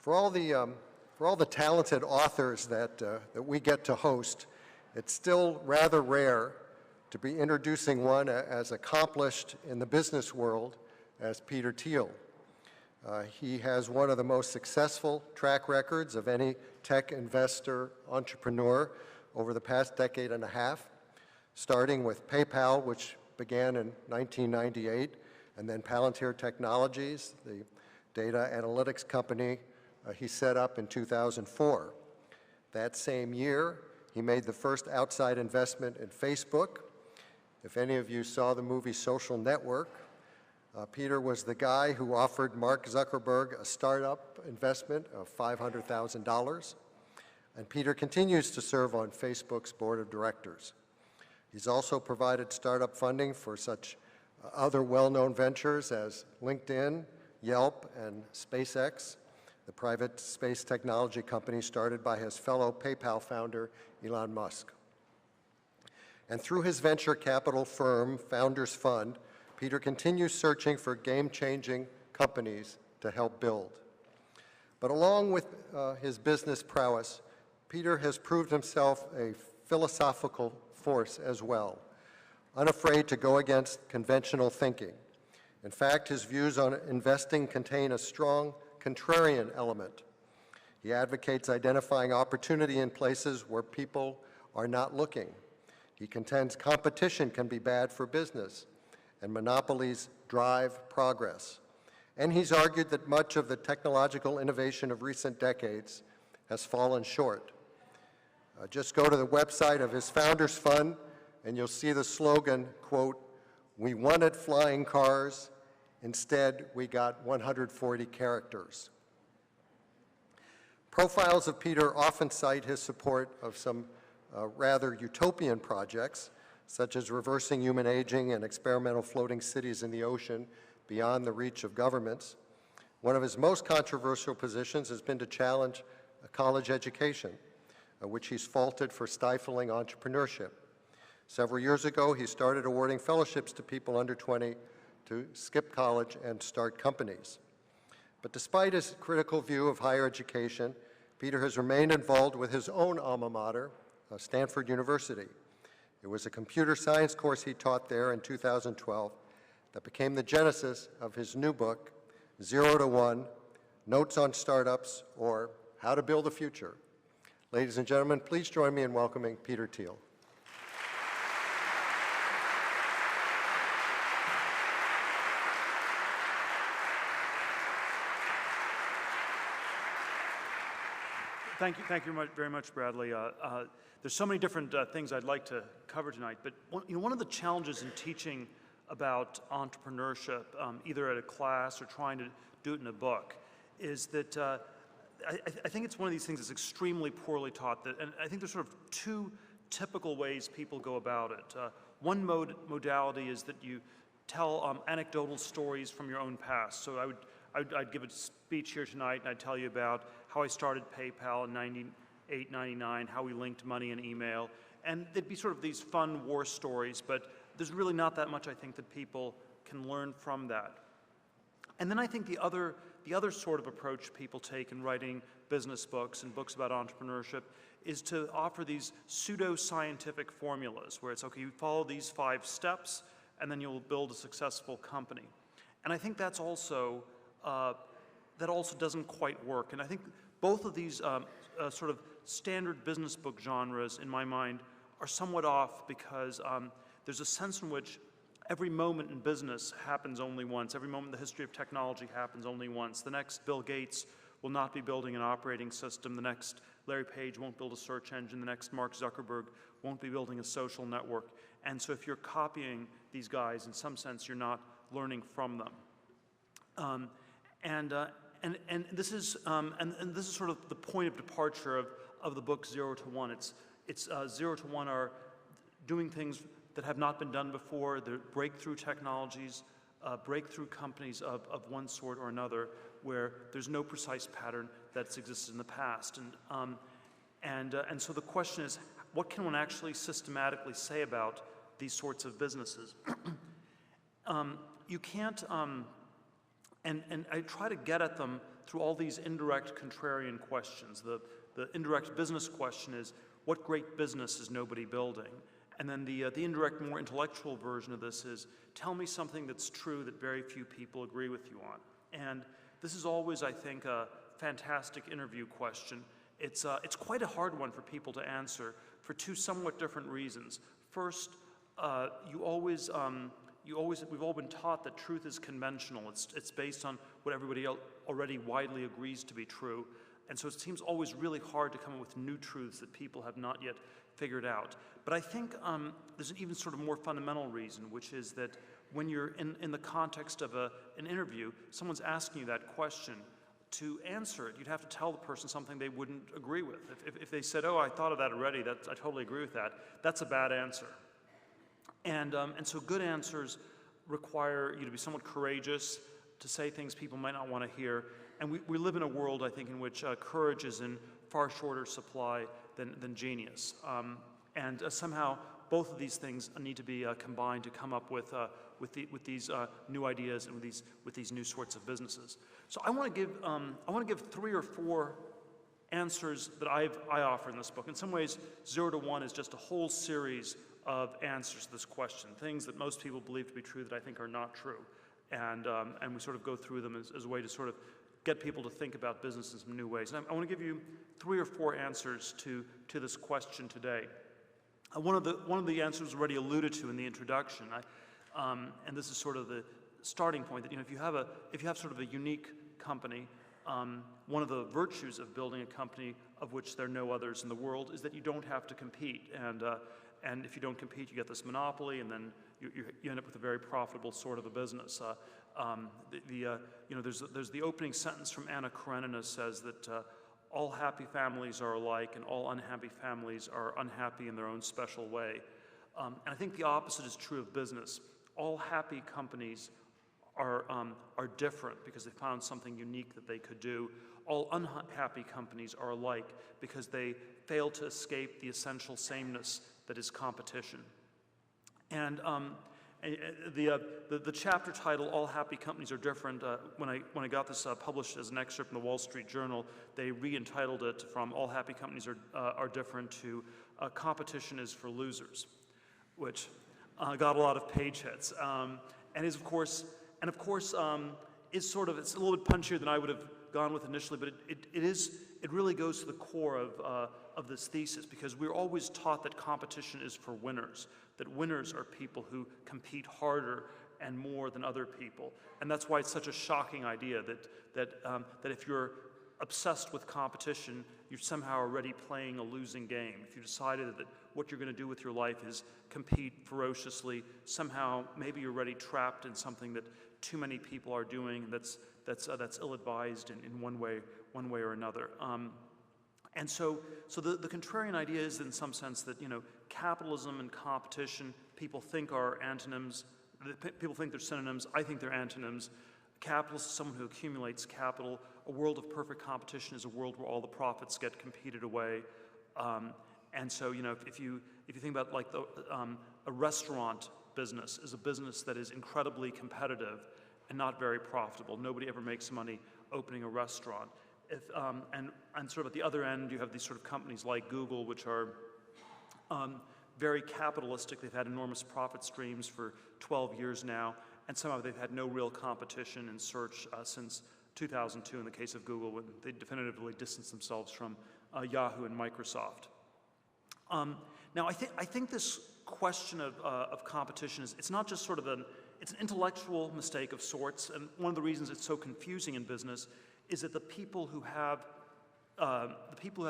For all the talented authors that we get to host, it's still rather rare to be introducing one as accomplished in the business world as Peter Thiel. He has one of the most successful track records of any tech investor entrepreneur over the past decade and a half, starting with PayPal, which began in 1998, and then Palantir Technologies, the data analytics company he set up in 2004. That same year, he made the first outside investment in Facebook. If any of you saw the movie Social Network, Peter was the guy who offered Mark Zuckerberg a startup investment of $500,000. And Peter continues to serve on Facebook's board of directors. He's also provided startup funding for such other well-known ventures as LinkedIn, Yelp, and SpaceX, the private space technology company started by his fellow PayPal founder, Elon Musk. And through his venture capital firm, Founders Fund, Peter continues searching for game-changing companies to help build. But along with his business prowess, Peter has proved himself a philosophical force as well, unafraid to go against conventional thinking. In fact, his views on investing contain a strong contrarian element. He advocates identifying opportunity in places where people are not looking. He contends competition can be bad for business, and monopolies drive progress. And he's argued that much of the technological innovation of recent decades has fallen short. Just go to the website of his Founders Fund, and you'll see the slogan, quote, "We wanted flying cars. Instead, we got 140 characters." Profiles of Peter often cite his support of some rather utopian projects, such as reversing human aging and experimental floating cities in the ocean beyond the reach of governments. One of his most controversial positions has been to challenge college education, which he's faulted for stifling entrepreneurship. Several years ago, he started awarding fellowships to people under 20 to skip college and start companies. But despite his critical view of higher education, Peter has remained involved with his own alma mater, Stanford University. It was a computer science course he taught there in 2012 that became the genesis of his new book, 0 to 1, Notes on Startups, or How to Build a Future. Ladies and gentlemen, please join me in welcoming Peter Thiel. Thank you very much, Bradley. There's so many different things I'd like to cover tonight, but one of the challenges in teaching about entrepreneurship, either at a class or trying to do it in a book, is that I think it's one of these things that's extremely poorly taught, and I think there's sort of two typical ways people go about it. One modality is that you tell anecdotal stories from your own past. So I'd give a speech here tonight, and I'd tell you about how I started PayPal in 98, 99, how we linked money and email. And they'd be sort of these fun war stories, but there's really not that much, I think, that people can learn from that. And then I think the other sort of approach people take in writing business books and books about entrepreneurship is to offer these pseudo-scientific formulas, where it's, okay, you follow these 5 steps, and then you'll build a successful company. And I think that also doesn't quite work. And I think both of these sort of standard business book genres, in my mind, are somewhat off because there's a sense in which every moment in business happens only once. Every moment in the history of technology happens only once. The next Bill Gates will not be building an operating system. The next Larry Page won't build a search engine. The next Mark Zuckerberg won't be building a social network. And so if you're copying these guys, in some sense, you're not learning from them. And this is sort of the point of departure of the book 0 to 1. It's 0 to 1 are doing things that have not been done before. They're breakthrough technologies, breakthrough companies of one sort or another, where there's no precise pattern that's existed in the past. And so the question is, what can one actually systematically say about these sorts of businesses? You can't And I try to get at them through all these indirect contrarian questions. The indirect business question is, what great business is nobody building? And then the indirect, more intellectual version of this is, tell me something that's true that very few people agree with you on. And this is always, I think, a fantastic interview question. It's quite a hard one for people to answer for two somewhat different reasons. First, we've all been taught that truth is conventional. It's based on what everybody already widely agrees to be true. And so it seems always really hard to come up with new truths that people have not yet figured out. But I think there's an even sort of more fundamental reason, which is that when you're in the context of an interview, someone's asking you that question. To answer it, you'd have to tell the person something they wouldn't agree with. If they said, oh, I thought of that already, I totally agree with that, that's a bad answer. And so good answers require you to be somewhat courageous, to say things people might not want to hear. And we live in a world, I think, in which courage is in far shorter supply than genius. And somehow both of these things need to be combined to come up with these new ideas and with these new sorts of businesses. So I want to give 3 or 4 answers that I offer in this book. In some ways, 0 to 1 is just a whole series of answers to this question, things that most people believe to be true that I think are not true. And we sort of go through them as a way to sort of get people to think about business in some new ways. And I want to give you 3 or 4 answers to this question today. One of the answers already alluded to in the introduction, and this is sort of the starting point, that if you have sort of a unique company, one of the virtues of building a company of which there are no others in the world is that you don't have to compete. And if you don't compete, you get this monopoly, and then you end up with a very profitable sort of a business. There's the opening sentence from Anna Karenina says that all happy families are alike, and all unhappy families are unhappy in their own special way. And I think the opposite is true of business. All happy companies are different because they found something unique that they could do. All unhappy companies are alike because they fail to escape the essential sameness that is competition. And the chapter title, All Happy Companies Are Different, when I got this published as an excerpt in the Wall Street Journal, they re-entitled it from All Happy Companies are Different to Competition is for Losers, which got a lot of page hits. And is, of course, is sort of, it's a little bit punchier than I would have gone with initially, but it really goes to the core of this thesis, because we're always taught that competition is for winners, that winners are people who compete harder and more than other people. And that's why it's such a shocking idea that if you're obsessed with competition, you're somehow already playing a losing game. If you decided that what you're going to do with your life is compete ferociously, somehow maybe you're already trapped in something that too many people are doing that's ill-advised in one way or another. And so the contrarian idea is, in some sense, that capitalism and competition, people think are antonyms. People think they're synonyms. I think they're antonyms. Capitalist is someone who accumulates capital. A world of perfect competition is a world where all the profits get competed away. And so if you think about like a restaurant business is a business that is incredibly competitive and not very profitable. Nobody ever makes money opening a restaurant. And sort of at the other end, you have these sort of companies like Google, which are very capitalistic. They've had enormous profit streams for 12 years now, and somehow they've had no real competition in search since 2002 in the case of Google, when they definitively distanced themselves from Yahoo and Microsoft. Now, I think this question of competition it's not just sort of it's an intellectual mistake of sorts, and one of the reasons it's so confusing in business is that the people who have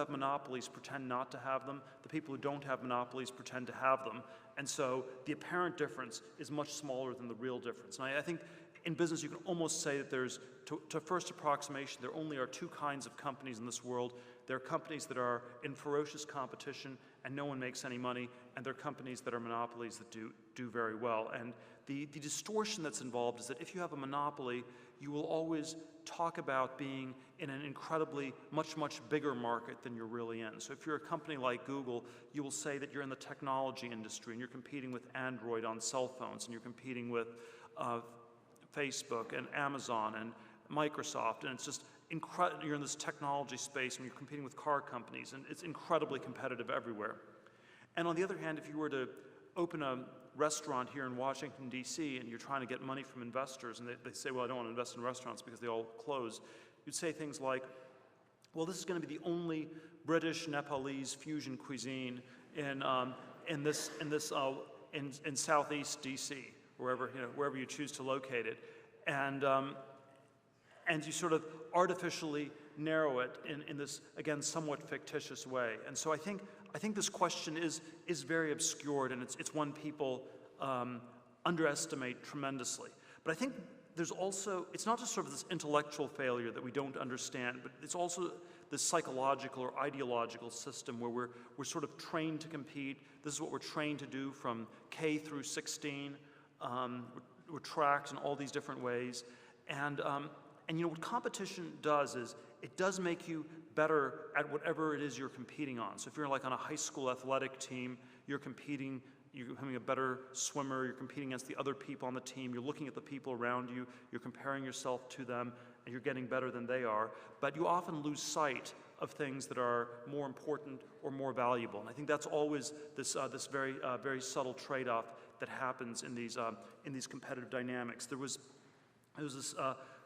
monopolies pretend not to have them. The people who don't have monopolies pretend to have them. And so the apparent difference is much smaller than the real difference. And I think in business you can almost say that there's, to first approximation, there only are 2 kinds of companies in this world. There are companies that are in ferocious competition and no one makes any money, and there are companies that are monopolies that do very well. And the distortion that's involved is that if you have a monopoly, you will always talk about being in an incredibly much bigger market than you're really in. So if you're a company like Google, you will say that you're in the technology industry and you're competing with Android on cell phones, and you're competing with Facebook and Amazon and Microsoft, and it's just incredible. You're in this technology space and you're competing with car companies, and it's incredibly competitive everywhere. And on the other hand, if you were to open a restaurant here in Washington, D.C., and you're trying to get money from investors, and they say, well, I don't want to invest in restaurants because they all close, you'd say things like, well, this is going to be the only British Nepalese fusion cuisine in Southeast D.C., wherever you choose to locate it, and you sort of artificially narrow it in this, again, somewhat fictitious way. And so I think this question is very obscured, and it's one people underestimate tremendously. But I think there's also, it's not just sort of this intellectual failure that we don't understand, but it's also this psychological or ideological system where we're sort of trained to compete. This is what we're trained to do from K through 16. We're tracked in all these different ways. And what competition does is it does make you better at whatever it is you're competing on. So if you're like on a high school athletic team, you're competing, you're becoming a better swimmer, you're competing against the other people on the team, you're looking at the people around you, you're comparing yourself to them, and you're getting better than they are. But you often lose sight of things that are more important or more valuable. And I think that's always this very subtle trade-off that happens in these competitive dynamics. There was this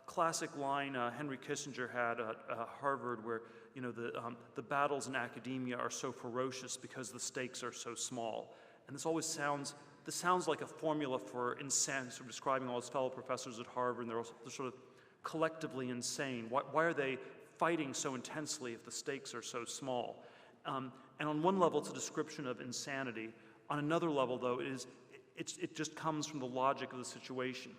classic line Henry Kissinger had at Harvard, where the battles in academia are so ferocious because the stakes are so small. And this sounds like a formula for insanity, sort of describing all his fellow professors at Harvard, and they're sort of collectively insane. Why are they fighting so intensely if the stakes are so small? And on one level, it's a description of insanity. On another level, though, it just comes from the logic of the situation.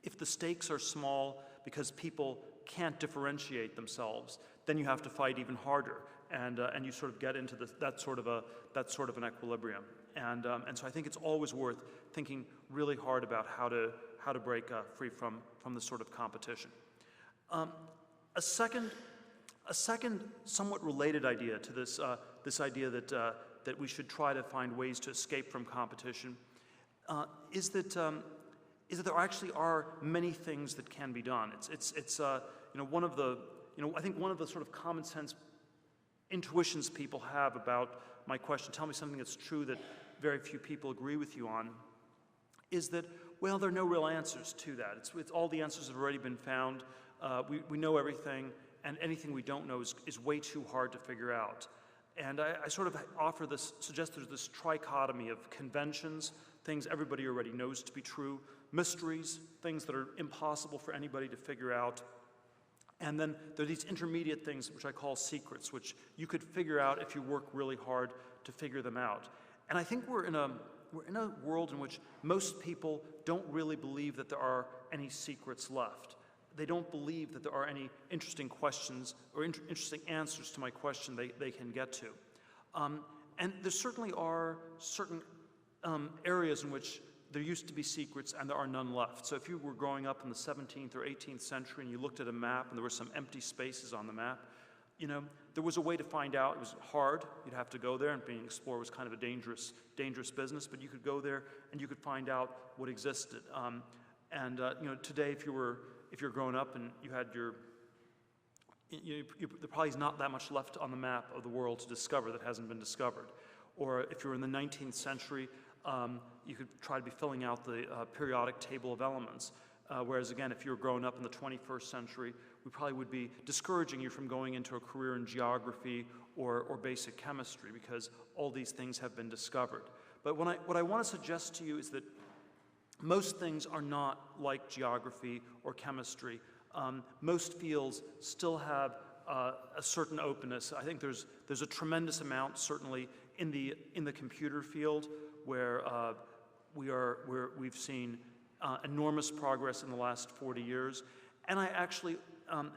If the stakes are small because people can't differentiate themselves, then you have to fight even harder, and you sort of get into that sort of an equilibrium. And so I think it's always worth thinking really hard about how to break free from this sort of competition. A second somewhat related idea to this idea that we should try to find ways to escape from competition is that there actually are many things that can be done. One of the I think one of the sort of common sense intuitions people have about my question, tell me something that's true that very few people agree with you on, is that, well, there are no real answers to that. It's all the answers have already been found. We know everything, and anything we don't know is way too hard to figure out. And I sort of suggest there's this trichotomy of conventions, things everybody already knows to be true, mysteries, things that are impossible for anybody to figure out, and then there are these intermediate things which I call secrets, which you could figure out if you work really hard to figure them out. And I think we're in a world in which most people don't really believe that there are any secrets left. They don't believe that there are any interesting questions or interesting answers to my question they can get to. And there certainly are certain areas in which there used to be secrets and there are none left. So if you were growing up in the 17th or 18th century and you looked at a map and there were some empty spaces on the map, there was a way to find out. It was hard. You'd have to go there, and being an explorer was kind of a dangerous business, but you could go there and you could find out what existed. Today, if you're grown up and you had there probably is not that much left on the map of the world to discover that hasn't been discovered. Or if you were in the 19th century, you could try to be filling out the periodic table of elements. Whereas again, if you were growing up in the 21st century, we probably would be discouraging you from going into a career in geography or basic chemistry, because all these things have been discovered. But what I want to suggest to you is that most things are not like geography or chemistry. Most fields still have a certain openness. I think there's a tremendous amount, certainly in the computer field, where we've seen enormous progress in the last 40 years. And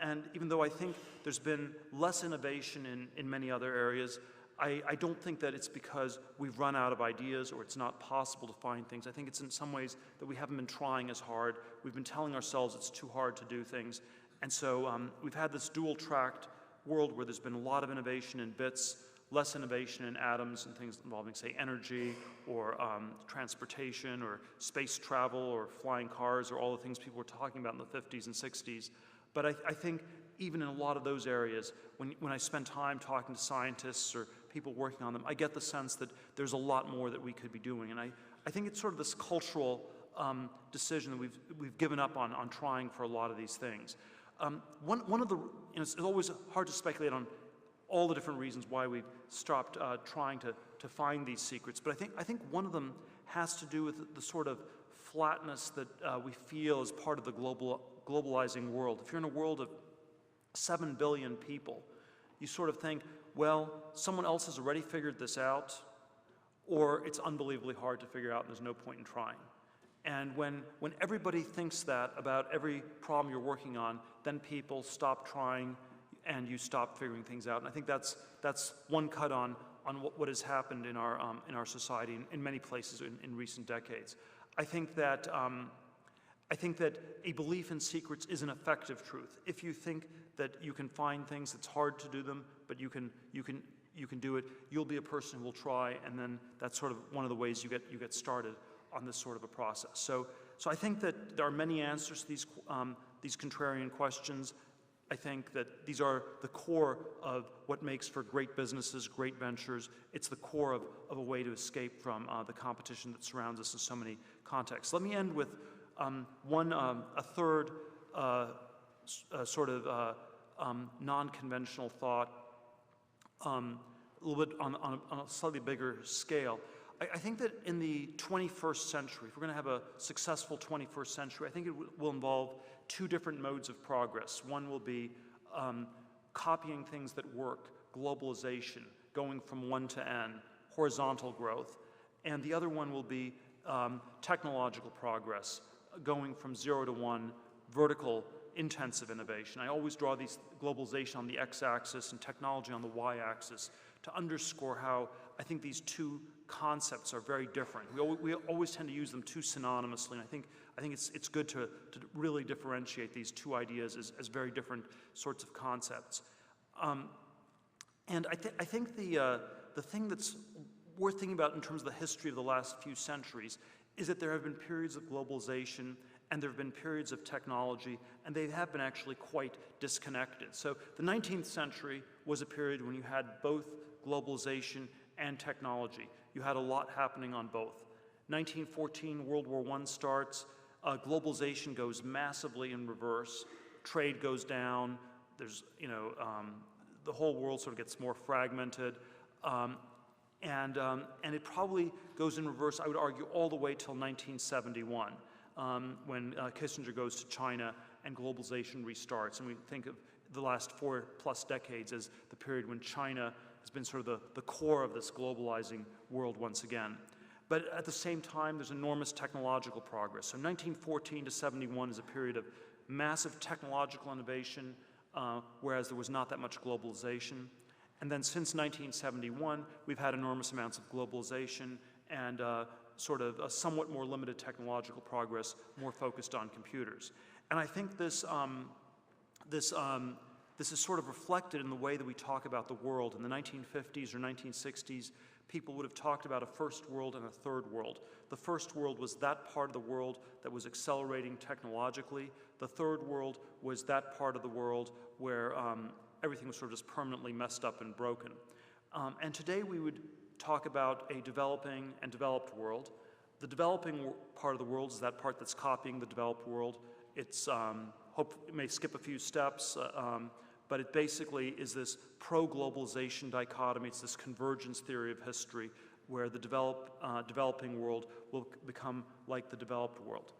and even though I think there's been less innovation in many other areas, I don't think that it's because we've run out of ideas or it's not possible to find things. I think it's in some ways that we haven't been trying as hard. We've been telling ourselves it's too hard to do things. And so we've had this dual-tracked world where there's been a lot of innovation in bits, less innovation in atoms and things involving, say, energy or transportation or space travel or flying cars or all the things people were talking about in the 50s and 60s. But I think even in a lot of those areas, when I spend time talking to scientists or people working on them, I get the sense that there's a lot more that we could be doing. And I think it's sort of this cultural decision that we've given up on trying for a lot of these things. One of the, it's always hard to speculate on all the different reasons why we've stopped trying to find these secrets, but I think one of them has to do with the sort of flatness that we feel as part of the globalizing world. If you're in a world of 7 billion people, you sort of think, well, someone else has already figured this out, or it's unbelievably hard to figure out and there's no point in trying. And when everybody thinks that about every problem you're working on, then people stop trying and you stop figuring things out. And I think that's one cut on what has happened in our society in many places in recent decades. I think that a belief in secrets is an effective truth. If you think that you can find things, it's hard to do them, but you can do it, you'll be a person who will try, and then that's sort of one of the ways you get started on this sort of a process. So I think that there are many answers to these contrarian questions. I think that these are the core of what makes for great businesses, great ventures. It's the core of a way to escape from the competition that surrounds us in so many contexts. Let me end with a third sort of non-conventional thought, a little bit on a slightly bigger scale. I think that in the 21st century, if we're going to have a successful 21st century, I think it will involve two different modes of progress. One will be copying things that work, globalization, going from 1 to N, horizontal growth. And the other one will be technological progress, going from 0 to 1, vertical, intensive innovation. I always draw these globalization on the x-axis and technology on the y-axis to underscore how I think these two concepts are very different. We always tend to use them too synonymously, and I think it's good to really differentiate these two ideas as very different sorts of concepts. And I think the thing that's worth thinking about in terms of the history of the last few centuries is that there have been periods of globalization and there have been periods of technology, and they have been actually quite disconnected. So the 19th century was a period when you had both globalization and technology. You had a lot happening on both. 1914, World War I starts, globalization goes massively in reverse, trade goes down, there's, the whole world sort of gets more fragmented, and it probably goes in reverse, I would argue, all the way till 1971, when Kissinger goes to China and globalization restarts. And we think of the last 4+ decades as the period when China has been sort of the core of this globalizing world once again. But at the same time, there's enormous technological progress. So 1914 to 71 is a period of massive technological innovation, whereas there was not that much globalization. And then since 1971, we've had enormous amounts of globalization and sort of a somewhat more limited technological progress, more focused on computers. And I think this is sort of reflected in the way that we talk about the world. In the 1950s or 1960s, people would have talked about a first world and a third world. The first world was that part of the world that was accelerating technologically. The third world was that part of the world where everything was sort of just permanently messed up and broken. And today we would talk about a developing and developed world. The developing part of the world is that part that's copying the developed world. It's, it may skip a few steps, but it basically is this pro-globalization dichotomy. It's this convergence theory of history where the developing world will become like the developed world.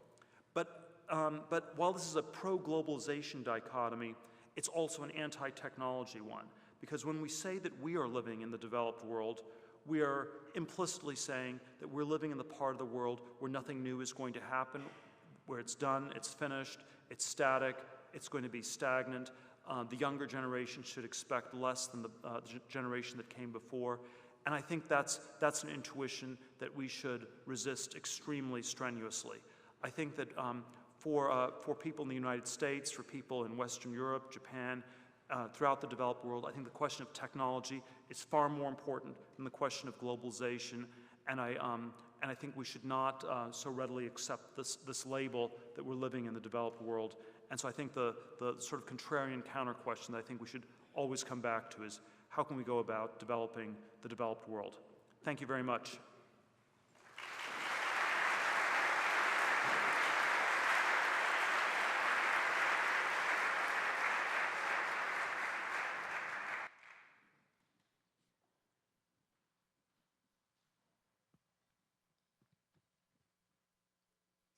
But while this is a pro-globalization dichotomy, it's also an anti-technology one, because when we say that we are living in the developed world, we are implicitly saying that we're living in the part of the world where nothing new is going to happen, where it's done, it's finished, it's static, it's going to be stagnant. The younger generation should expect less than the generation that came before. And I think that's an intuition that we should resist extremely strenuously. I think that for people in the United States, for people in Western Europe, Japan, throughout the developed world. I think the question of technology is far more important than the question of globalization, and I think we should not so readily accept this label that we're living in the developed world. And so I think the sort of contrarian counter question that I think we should always come back to is, how can we go about developing the developed world? Thank you very much.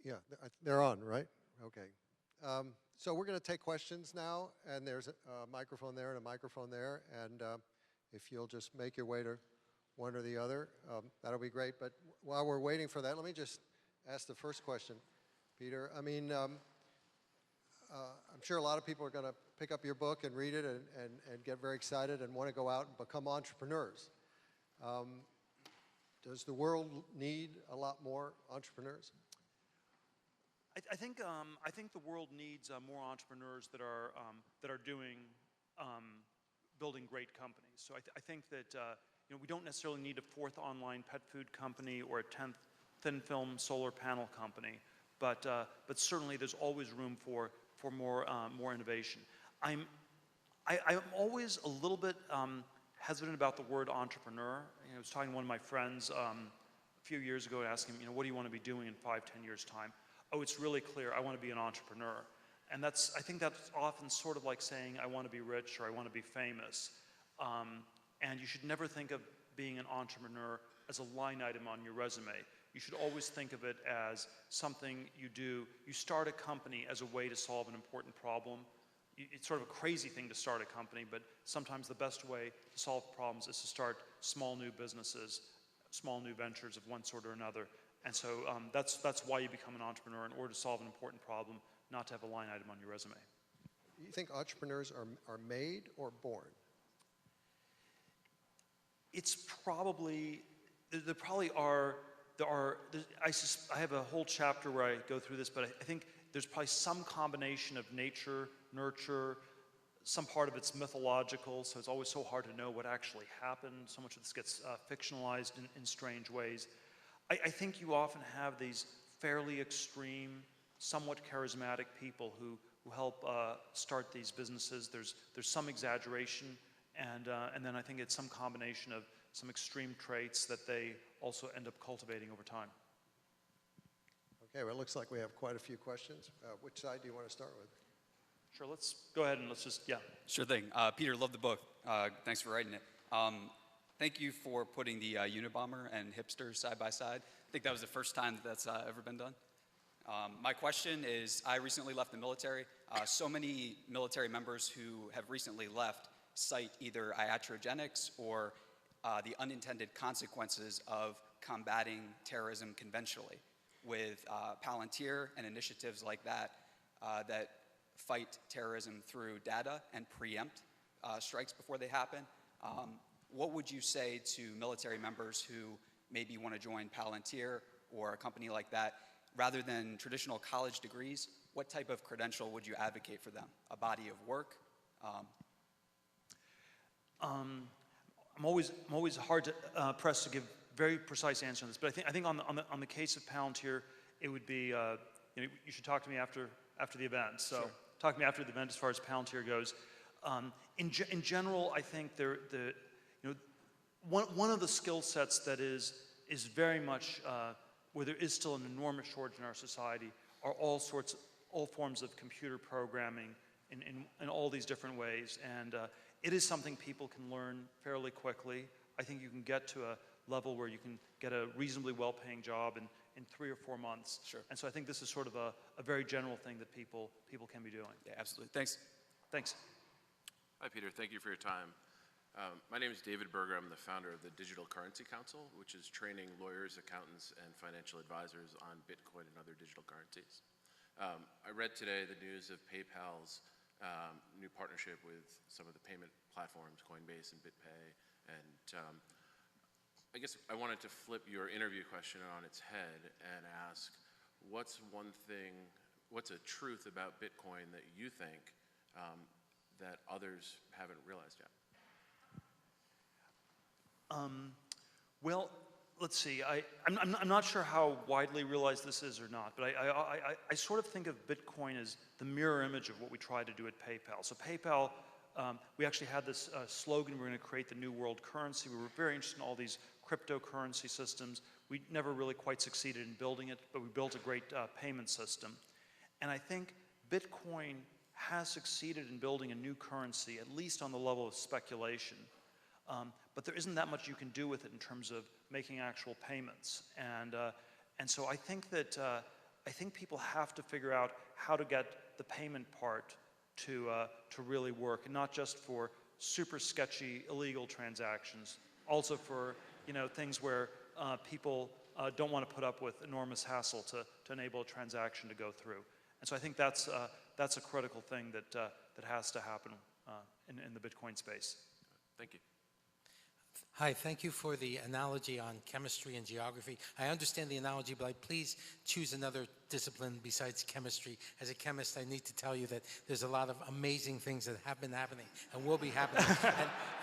Yeah, they're on, right? Okay. So we're going to take questions now, and there's a microphone there and a microphone there, and if you'll just make your way to one or the other, that'll be great. But while we're waiting for that, let me just ask the first question, Peter. I mean, I'm sure a lot of people are going to pick up your book and read it and get very excited and want to go out and become entrepreneurs. Does the world need a lot more entrepreneurs? I think the world needs more entrepreneurs that are doing building great companies. So I think that we don't necessarily need a 4th online pet food company or a 10th thin film solar panel company, but certainly there's always room for more innovation. I'm always a little bit hesitant about the word entrepreneur. I was talking to one of my friends a few years ago, asking him, what do you want to be doing in 5, 10 years' time? Oh, it's really clear, I want to be an entrepreneur. And I think that's often sort of like saying, I want to be rich or I want to be famous. And you should never think of being an entrepreneur as a line item on your resume. You should always think of it as something you do. You start a company as a way to solve an important problem. It's sort of a crazy thing to start a company, but sometimes the best way to solve problems is to start small new businesses, small new ventures of one sort or another. And so that's why you become an entrepreneur, in order to solve an important problem, not to have a line item on your resume. You think entrepreneurs are made or born? It's probably, there probably are, I have a whole chapter where I go through this, but I think there's probably some combination of nature, nurture, some part of it's mythological, so it's always so hard to know what actually happened. So much of this gets fictionalized in strange ways. I think you often have these fairly extreme, somewhat charismatic people who help start these businesses. There's some exaggeration, and then I think it's some combination of some extreme traits that they also end up cultivating over time. Okay, well, it looks like we have quite a few questions. Which side do you want to start with? Sure, let's go ahead and let's just, yeah. Sure thing. Peter, love the book. Thanks for writing it. Thank you for putting the Unabomber and hipster side by side. I think that was the first time that's ever been done. My question is, I recently left the military. So many military members who have recently left cite either iatrogenics or the unintended consequences of combating terrorism conventionally with Palantir and initiatives like that that fight terrorism through data and preempt strikes before they happen. What would you say to military members who maybe want to join Palantir or a company like that? Rather than traditional college degrees, what type of credential would you advocate for them? A body of work? I'm always hard to pressed to give very precise answer on this, but I think on the case of Palantir, it would be you should talk to me after the event. So sure. Talk to me after the event as far as Palantir goes. In general, I think one of the skill sets that is very much where there is still an enormous shortage in our society are all forms of computer programming in all these different ways, and it is something people can learn fairly quickly. I think you can get to a level where you can get a reasonably well-paying job in 3 or 4 months. Sure. And so I think this is sort of a very general thing that people can be doing. Yeah, absolutely. Thanks. Thanks. Hi, Peter. Thank you for your time. My name is David Berger. I'm the founder of the Digital Currency Council, which is training lawyers, accountants, and financial advisors on Bitcoin and other digital currencies. I read today the news of PayPal's new partnership with some of the payment platforms, Coinbase and BitPay, and I guess I wanted to flip your interview question on its head and ask, what's a truth about Bitcoin that you think that others haven't realized yet? Well, let's see. I'm not sure how widely realized this is or not, but I sort of think of Bitcoin as the mirror image of what we try to do at PayPal. So PayPal, we actually had this slogan, we're going to create the new world currency. We were very interested in all these cryptocurrency systems. We never really quite succeeded in building it, but we built a great payment system. And I think Bitcoin has succeeded in building a new currency, at least on the level of speculation. But there isn't that much you can do with it in terms of making actual payments. And so I think that I think people have to figure out how to get the payment part to really work, and not just for super sketchy illegal transactions, also for things where people don't want to put up with enormous hassle to enable a transaction to go through. And so I think that's a critical thing that has to happen in the Bitcoin space. Thank you. Hi, thank you for the analogy on chemistry and geography. I understand the analogy, but please choose another discipline besides chemistry. As a chemist, I need to tell you that there's a lot of amazing things that have been happening and will be happening.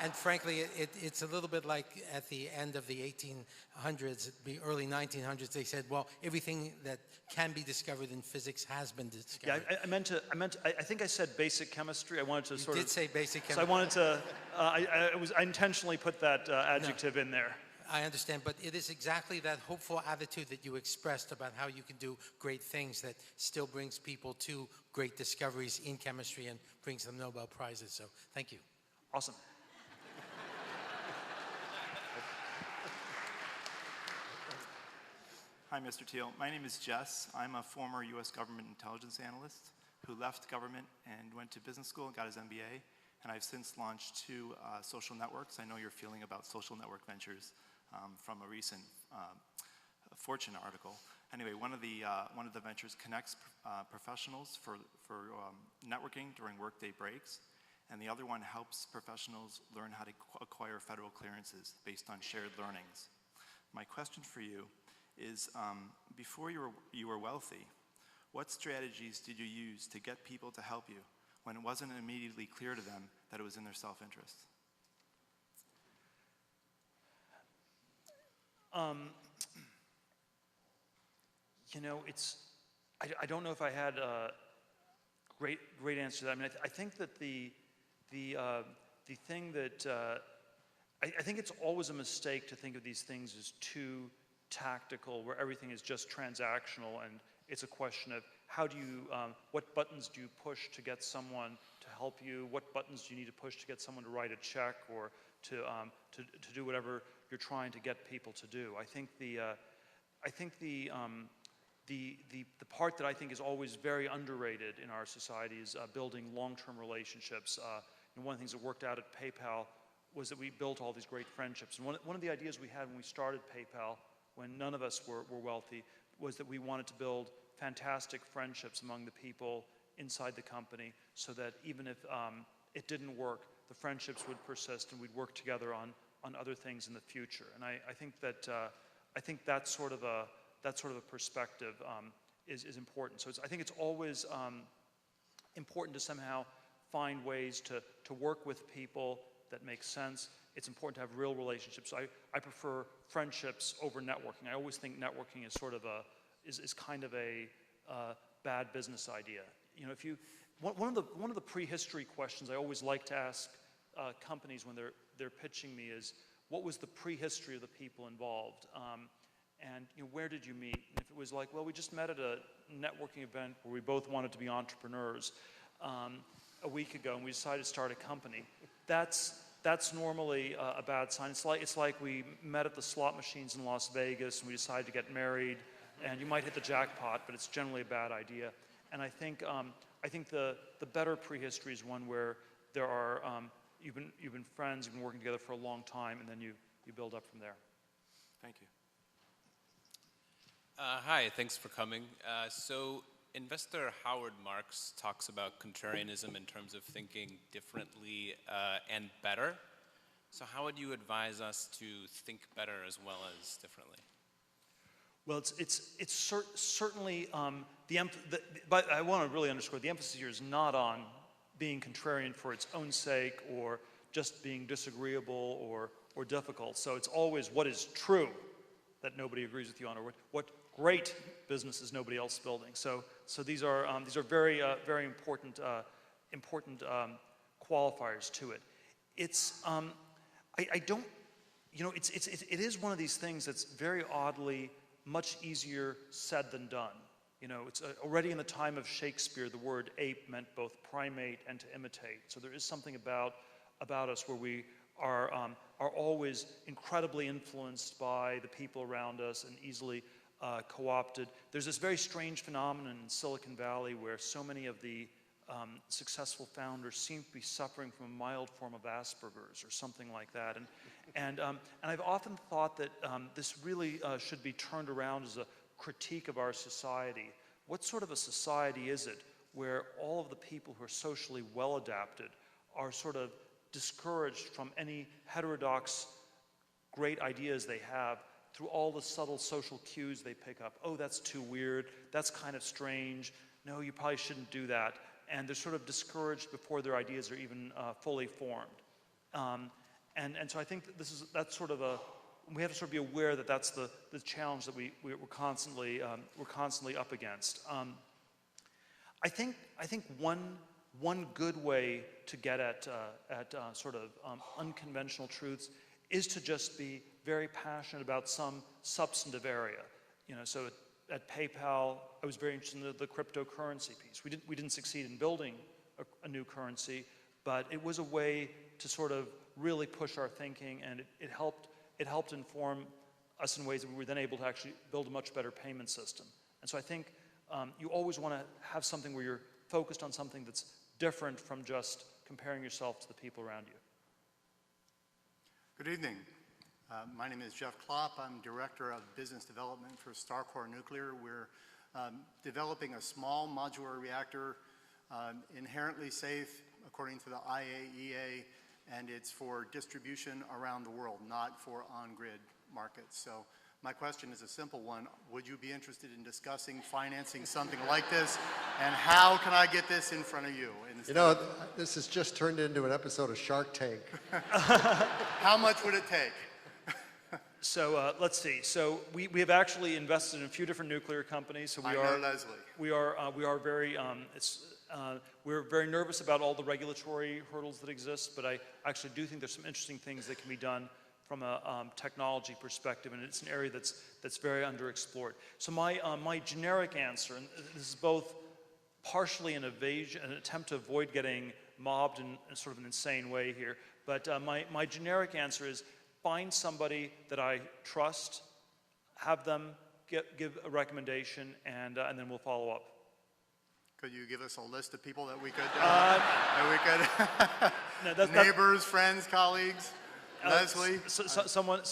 and frankly, it's a little bit like at the end of the 1800s, the early 1900s, they said, well, everything that can be discovered in physics has been discovered. Yeah, I think I said basic chemistry. I wanted to You did say basic chemistry. So I wanted to, I intentionally put that adjective in there. I understand, but it is exactly that hopeful attitude that you expressed about how you can do great things that still brings people to great discoveries in chemistry and brings them Nobel Prizes. So thank you. Awesome. Hi, Mr. Thiel. My name is Jess. I'm a former U.S. government intelligence analyst who left government and went to business school and got his MBA. And I've since launched 2 social networks. I know your feeling about social network ventures from a recent Fortune article. Anyway, one of the ventures connects professionals for networking during workday breaks, and the other one helps professionals learn how to acquire federal clearances based on shared learnings. My question for you is, before you were wealthy, what strategies did you use to get people to help you when it wasn't immediately clear to them that it was in their self-interest? I don't know if I had a great answer to that. I mean, I think that the thing that I think it's always a mistake to think of these things as too tactical, where everything is just transactional, and it's a question of how do you, what buttons do you push to get someone to help you? What buttons do you need to push to get someone to write a check or to do whatever you're trying to get people to do? I think the part that I think is always very underrated in our society is building long-term relationships. And one of the things that worked out at PayPal was that we built all these great friendships. And one of the ideas we had when we started PayPal, when none of us were wealthy, was that we wanted to build fantastic friendships among the people inside the company, so that even if it didn't work, the friendships would persist and we'd work together on other things in the future. And I think that sort of a perspective is important. So I think it's always important to somehow find ways to work with people that make sense. It's important to have real relationships. I prefer friendships over networking. I always think networking is sort of is kind of a bad business idea. If you one of the prehistory questions I always like to ask companies when they're pitching me is, what was the prehistory of the people involved? And where did you meet? And if it was like, well, we just met at a networking event where we both wanted to be entrepreneurs a week ago, and we decided to start a company, that's normally a bad sign. It's like we met at the slot machines in Las Vegas and we decided to get married, and you might hit the jackpot, but it's generally a bad idea. And I think the better prehistory is one where there are you've been friends, you've been working together for a long time, and then you build up from there. Thank you. Hi, thanks for coming. So investor Howard Marks talks about contrarianism in terms of thinking differently and better. So how would you advise us to think better as well as differently? Well, it's certainly but I want to really underscore the emphasis here is not on being contrarian for its own sake or just being disagreeable or difficult. So it's always what is true that nobody agrees with you on, or what great business is nobody else building. So these are very very important qualifiers to it. It's I don't, you know, it is one of these things that's very oddly much easier said than done. You know, it's already in the time of Shakespeare, the word ape meant both primate and to imitate. So there is something about us where we are always incredibly influenced by the people around us and easily co-opted. There's this very strange phenomenon in Silicon Valley where so many of the successful founders seem to be suffering from a mild form of Asperger's or something like that. And I've often thought that this really should be turned around as a critique of our society. What sort of a society is it where all of the people who are socially well adapted are sort of discouraged from any heterodox great ideas they have through all the subtle social cues they pick up? Oh, that's too weird. That's kind of strange. No, you probably shouldn't do that. And they're sort of discouraged before their ideas are even fully formed. And so I think that's sort of we have to sort of be aware that that's the challenge that we're constantly up against. I think one good way to get at sort of unconventional truths is to just be very passionate about some substantive area. You know, so at PayPal, I was very interested in the cryptocurrency piece. We didn't succeed in building a new currency, but it was a way to sort of really push our thinking, and it helped inform us in ways that we were then able to actually build a much better payment system. And so I think you always want to have something where you're focused on something that's different from just comparing yourself to the people around you. Good evening. My name is Jeff Klopp. I'm Director of Business Development for StarCore Nuclear. We're developing a small modular reactor, inherently safe according to the IAEA, and it's for distribution around the world, not for on-grid markets. So my question is a simple one. Would you be interested in discussing financing something like this? And how can I get this in front of you? You know, this has just turned into an episode of Shark Tank. How much would it take? So let's see. So we have actually invested in a few different nuclear companies. So I know Leslie. We are very we're very nervous about all the regulatory hurdles that exist, but I actually do think there's some interesting things that can be done from a technology perspective, and it's an area that's very underexplored. So my generic answer, and this is both partially an attempt to avoid getting mobbed in sort of an insane way here, but my generic answer is find somebody that I trust, have them give a recommendation, and then we'll follow up. Could you give us a list of people that we could, no, neighbors, friends, colleagues? Leslie? Someone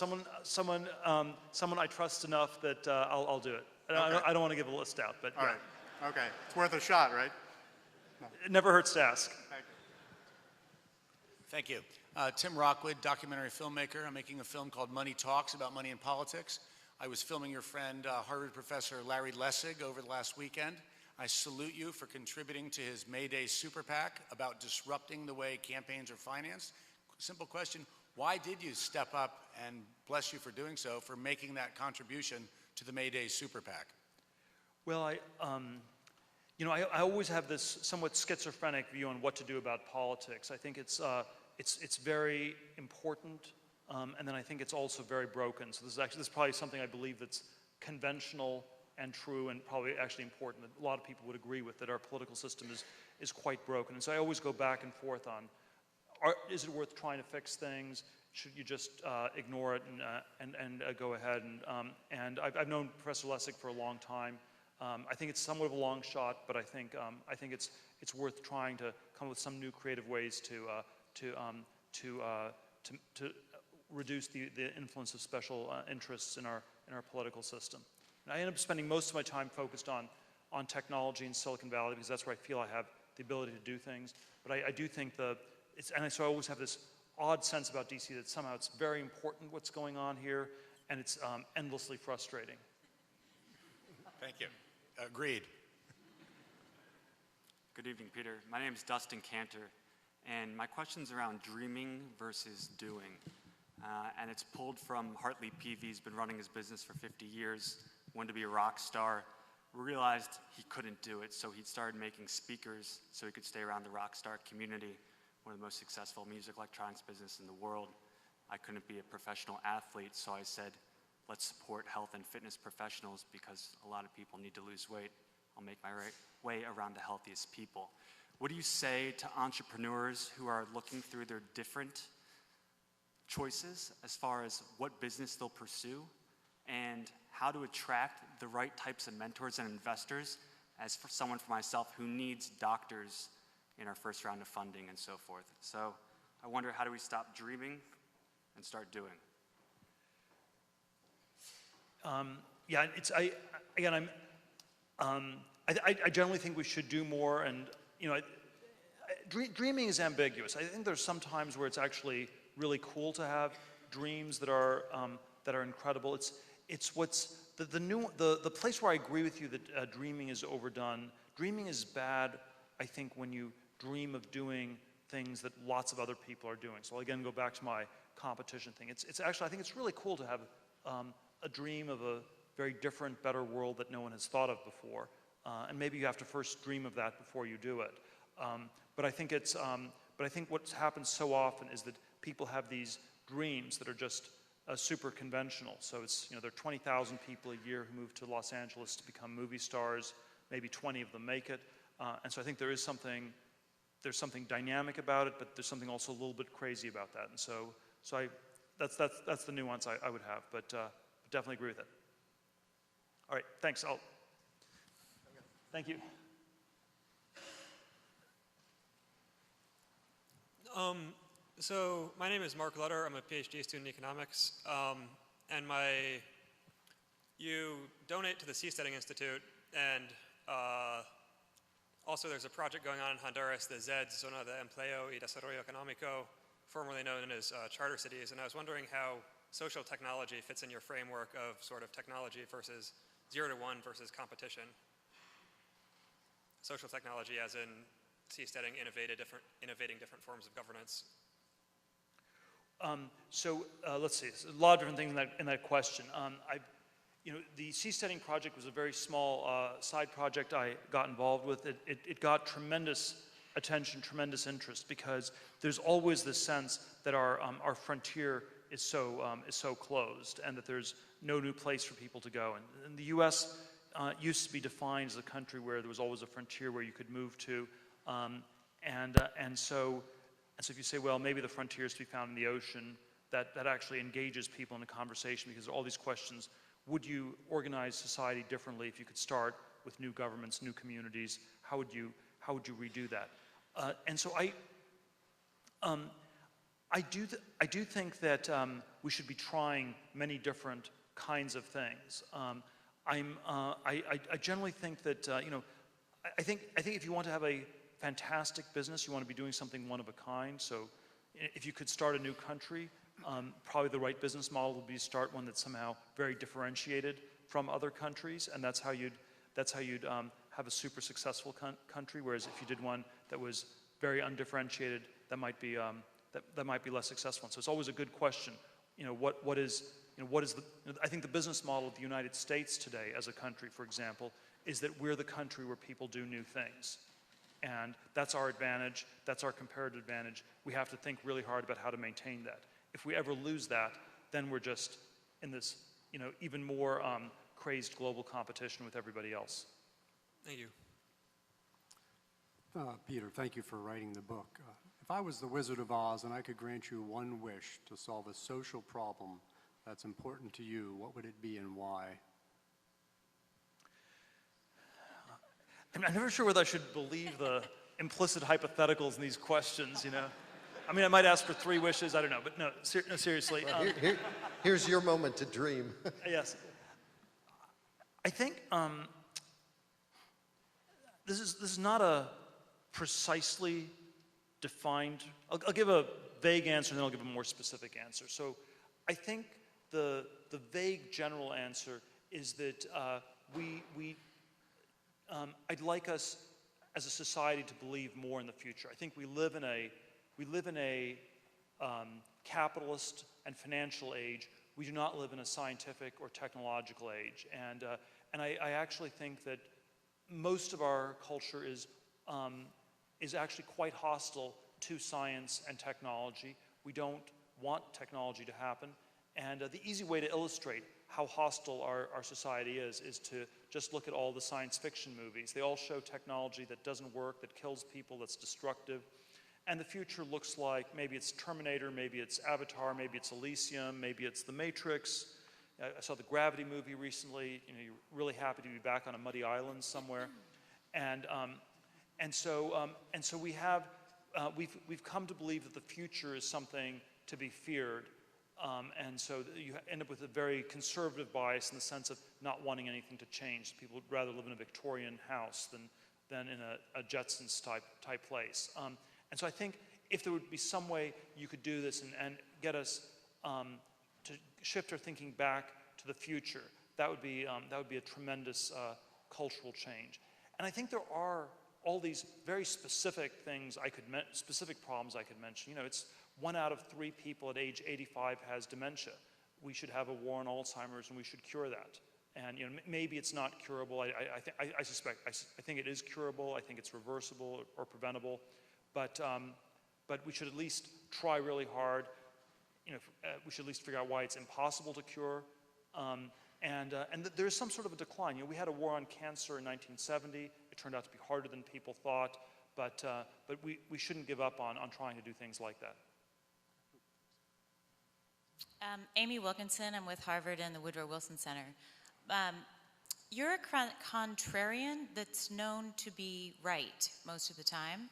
I trust enough that I'll do it. Okay. I don't want to give a list out, but all right. Okay. It's worth a shot, right? No. It never hurts to ask. Thank you. Tim Rockwood, documentary filmmaker. I'm making a film called Money Talks about money and politics. I was filming your friend, Harvard professor Larry Lessig over the last weekend. I salute you for contributing to his May Day Super PAC about disrupting the way campaigns are financed. Simple question, why did you step up, and bless you for doing so, for making that contribution to the May Day Super PAC? Well, I always have this somewhat schizophrenic view on what to do about politics. I think it's very important, and then I think it's also very broken. So this is probably something I believe that's conventional and true, and probably actually important, that a lot of people would agree with, that our political system is quite broken. And so I always go back and forth on, is it worth trying to fix things? Should you just ignore it and go ahead? And I've known Professor Lessig for a long time. I think it's somewhat of a long shot, but I think it's worth trying to come up with some new creative ways to reduce the influence of special interests in our political system. And I end up spending most of my time focused on technology in Silicon Valley because that's where I feel I have the ability to do things. But I do think so I always have this odd sense about DC that somehow it's very important what's going on here, and it's endlessly frustrating. Thank you. Agreed. Good evening, Peter. My name is Dustin Cantor, and my question's around dreaming versus doing. And it's pulled from Hartley Peavey's been running his business for 50 years, wanted to be a rock star, realized he couldn't do it, so he started making speakers so he could stay around the rock star community, one of the most successful music electronics business in the world. I couldn't be a professional athlete, so I said, let's support health and fitness professionals because a lot of people need to lose weight. I'll make my way around the healthiest people. What do you say to entrepreneurs who are looking through their different choices as far as what business they'll pursue and how to attract the right types of mentors and investors, as for someone for myself who needs doctors in our first round of funding and so forth. So I wonder, how do we stop dreaming and start doing? Yeah, I generally think we should do more, and dreaming is ambiguous. I think there's some times where it's actually really cool to have dreams that are incredible. It's what's the place where I agree with you that dreaming is overdone. Dreaming is bad, I think, when you dream of doing things that lots of other people are doing. So I'll again go back to my competition thing. It's actually, I think it's really cool to have a dream of a very different, better world that no one has thought of before. And maybe you have to first dream of that before you do it. But I think what's happened so often is that people have these dreams that are just super conventional. So there are 20,000 people a year who move to Los Angeles to become movie stars. Maybe 20 of them make it. And so I think there's something dynamic about it, but there's something also a little bit crazy about that. And so that's the nuance I would have, but definitely agree with it. All right, thanks. Thank you. So my name is Mark Lutter. I'm a PhD student in economics, and you donate to the Seasteading Institute, and also there's a project going on in Honduras, the ZED, Zona de Empleo y Desarrollo Económico, formerly known as charter cities, and I was wondering how social technology fits in your framework of sort of technology versus 0 to 1 versus competition. Social technology as in Seasteading innovating different forms of governance. Let's see, there's a lot of different things in that question. The Seasteading project was a very small side project I got involved with. It got tremendous attention, tremendous interest, because there's always this sense that our frontier is so closed, and that there's no new place for people to go. And the U.S. Used to be defined as a country where there was always a frontier where you could move to, and so if you say, well, maybe the frontier is to be found in the ocean, that actually engages people in a conversation, because there are all these questions. Would you organize society differently if you could start with new governments, new communities? How would you redo that? And so I do think that we should be trying many different kinds of things. I generally think that I think if you want to have a fantastic business, you want to be doing something one of a kind. So if you could start a new country, probably the right business model would be to start one that's somehow very differentiated from other countries, and that's how you'd have a super successful country. Whereas if you did one that was very undifferentiated, that might be less successful. And so it's always a good question. What is the? I think the business model of the United States today, as a country, for example, is that we're the country where people do new things. And that's our advantage, that's our comparative advantage. We have to think really hard about how to maintain that. If we ever lose that, then we're just in this, even more crazed global competition with everybody else. Thank you. Peter, thank you for writing the book. If I was the Wizard of Oz and I could grant you one wish to solve a social problem that's important to you, what would it be and why? I'm never sure whether I should believe the implicit hypotheticals in these questions, I mean, I might ask for 3 wishes, I don't know, but no, seriously. Well, here's your moment to dream. Yes. I think this is not a precisely defined, I'll give a vague answer and then I'll give a more specific answer. So I think the vague general answer is that I'd like us as a society to believe more in the future. I think we live in a capitalist and financial age. We do not live in a scientific or technological age. And I actually think that most of our culture is actually quite hostile to science and technology. We don't want technology to happen. And the easy way to illustrate how hostile our society is to just look at all the science fiction movies. They all show technology that doesn't work, that kills people, that's destructive. And the future looks like maybe it's Terminator, maybe it's Avatar, maybe it's Elysium, maybe it's The Matrix. I saw the Gravity movie recently. You know, you're really happy to be back on a muddy island somewhere. And so we've come to believe that the future is something to be feared. And so you end up with a very conservative bias in the sense of not wanting anything to change. People would rather live in a Victorian house than in a Jetsons type place. And so I think if there would be some way you could do this and get us to shift our thinking back to the future, that would be a tremendous cultural change. And I think there are all these very specific things specific problems I could mention. You know, it's 1 out of 3 people at age 85 has dementia. We should have a war on Alzheimer's, and we should cure that. And you know, maybe it's not curable. I think it is curable. I think it's reversible or preventable. But we should at least try really hard. You know, we should at least figure out why it's impossible to cure. And there's some sort of a decline. You know, we had a war on cancer in 1970. It turned out to be harder than people thought. But we shouldn't give up on trying to do things like that. Amy Wilkinson. I'm with Harvard and the Woodrow Wilson Center. You're a contrarian that's known to be right most of the time.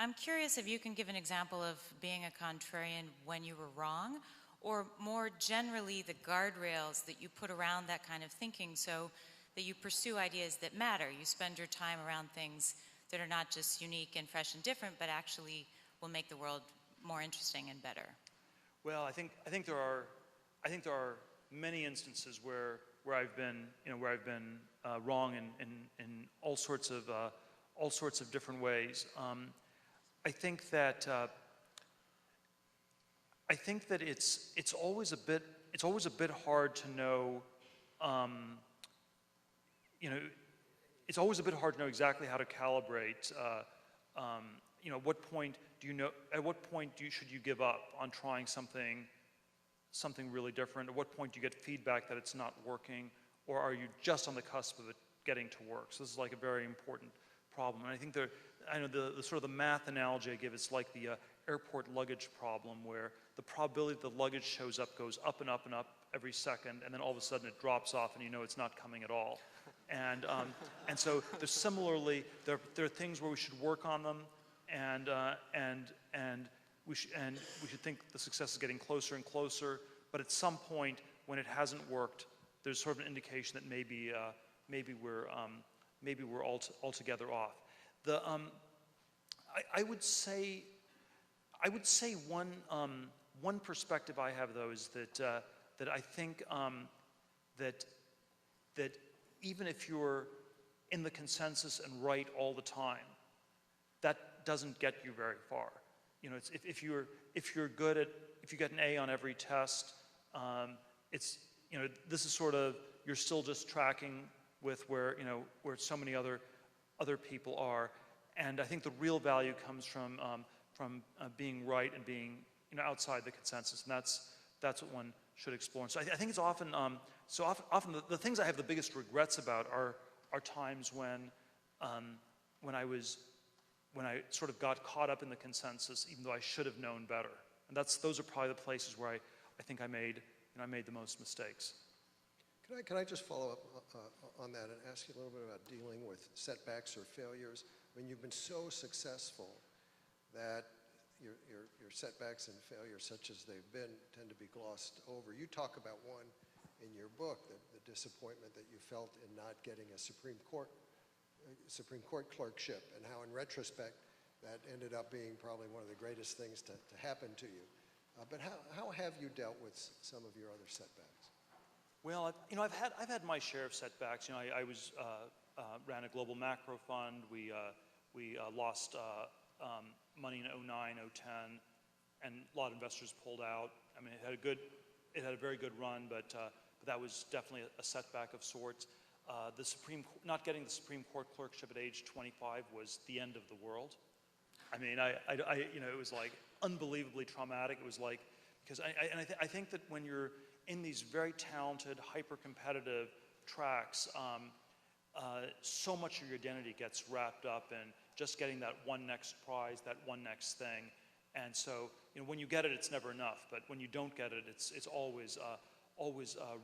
I'm curious if you can give an example of being a contrarian when you were wrong, or more generally the guardrails that you put around that kind of thinking so that you pursue ideas that matter. You spend your time around things that are not just unique and fresh and different, but actually will make the world more interesting and better. Well, I think there are many instances where I've been wrong in all sorts of different ways. I think that it's always a bit hard to know. It's always a bit hard to know exactly how to calibrate. At what point should you give up on trying something really different? At what point do you get feedback that it's not working, or are you just on the cusp of it getting to work? So this is like a very important problem. And I think the sort of the math analogy I give is like the airport luggage problem, where the probability that the luggage shows up goes up and up and up every second, and then all of a sudden it drops off and you know it's not coming at all. And so similarly, there are things where we should work on them, and we should think the success is getting closer and closer. But at some point, when it hasn't worked, there's sort of an indication that maybe we're altogether off. I would say one perspective I have, though, is that I think that even if you're in the consensus and right all the time, that doesn't get you very far. You know, if you get an A on every test, this is sort of, you're still just tracking with where so many other people are. And I think the real value comes from being right and being outside the consensus, and that's what one should explore. And so I think it's often often the things I have the biggest regrets about are times when I sort of got caught up in the consensus, even though I should have known better. And those are probably the places where I think I made the most mistakes. Can I just follow up on that and ask you a little bit about dealing with setbacks or failures? I mean, you've been so successful that your setbacks and failures, such as they've been, tend to be glossed over. You talk about one in your book, the disappointment that you felt in not getting a Supreme Court clerkship, and how in retrospect that ended up being probably one of the greatest things to happen to you. But how have you dealt with some of your other setbacks? Well, I've had my share of setbacks. I ran a global macro fund. We we lost money in 09, 010, and a lot of investors pulled out. I mean, it had a very good run, but that was definitely a setback of sorts. Not getting the Supreme Court clerkship at age 25 was the end of the world. I mean, it was like unbelievably traumatic. It was like, because I think that when you're in these very talented, hyper-competitive tracks, so much of your identity gets wrapped up in just getting that one next prize, that one next thing. And so, when you get it, it's never enough. But when you don't get it, it's always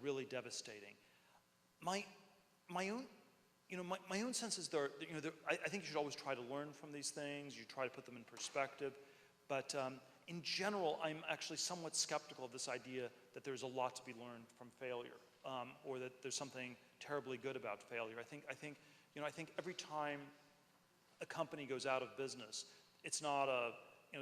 really devastating. My own sense is I think you should always try to learn from these things. You try to put them in perspective. But in general, I'm actually somewhat skeptical of this idea that there's a lot to be learned from failure, or that there's something terribly good about failure. I think every time a company goes out of business, it's not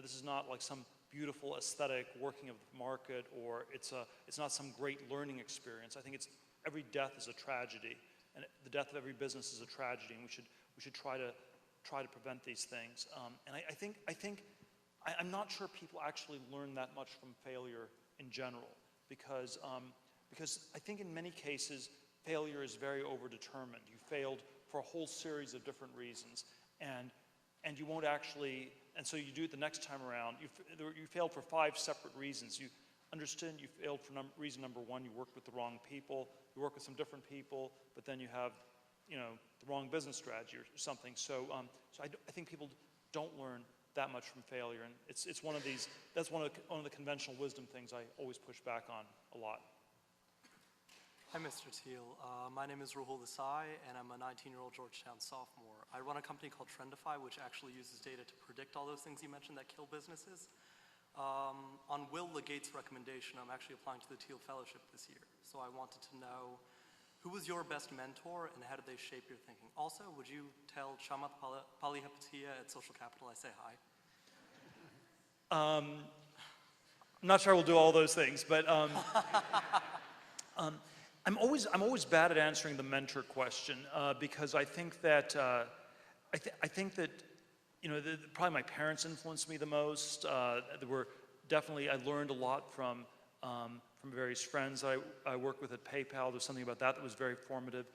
this is not like some beautiful aesthetic working of the market, or it's not some great learning experience. I think every death is a tragedy, and the death of every business is a tragedy, and we should try to prevent these things. And I'm not sure people actually learn that much from failure in general, because I think in many cases failure is very overdetermined. You failed for a whole series of different reasons, and you won't actually, and so you do it the next time around. You failed for 5 separate reasons. You understand you failed for reason number 1, you worked with the wrong people, you work with some different people, but then you have, the wrong business strategy or something. So I think people don't learn that much from failure, and it's one of these. That's one of the conventional wisdom things I always push back on a lot. Hi, Mr. Thiel. My name is Ruhul Desai, and I'm a 19-year-old Georgetown sophomore. I run a company called Trendify, which actually uses data to predict all those things you mentioned that kill businesses. On Will Legate's recommendation, I'm actually applying to the Thiel Fellowship this year. So I wanted to know, who was your best mentor, and how did they shape your thinking? Also, would you tell Chamath Palihapitiya at Social Capital I say hi? I'm not sure I will do all those things, but I'm always bad at answering the mentor question, because I think that probably my parents influenced me the most. I learned a lot from various friends I worked with at PayPal. There's something about that was very formative.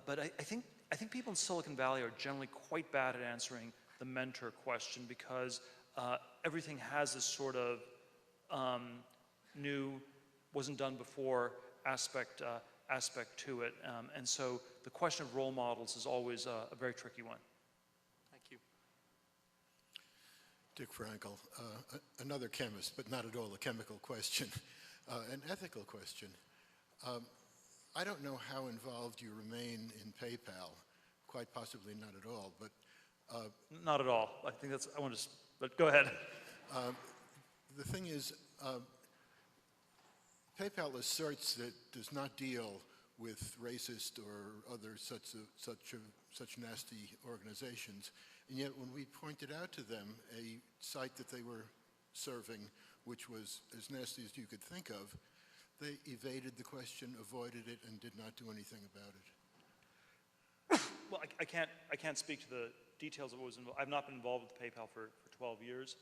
But I think people in Silicon Valley are generally quite bad at answering the mentor question, because everything has this sort of new, wasn't done before aspect to it. And so the question of role models is always a very tricky one. Thank you. Dick Frankel, another chemist, but not at all a chemical question, an ethical question. I don't know how involved you remain in PayPal, quite possibly not at all, but... not at all. I think but go ahead. The thing is, PayPal asserts that it does not deal with racist or other such nasty organizations, and yet when we pointed out to them a site that they were serving, which was as nasty as you could think of, they evaded the question, avoided it, and did not do anything about it. Well, I can't speak to the details of what was involved. I've not been involved with PayPal for 12 years.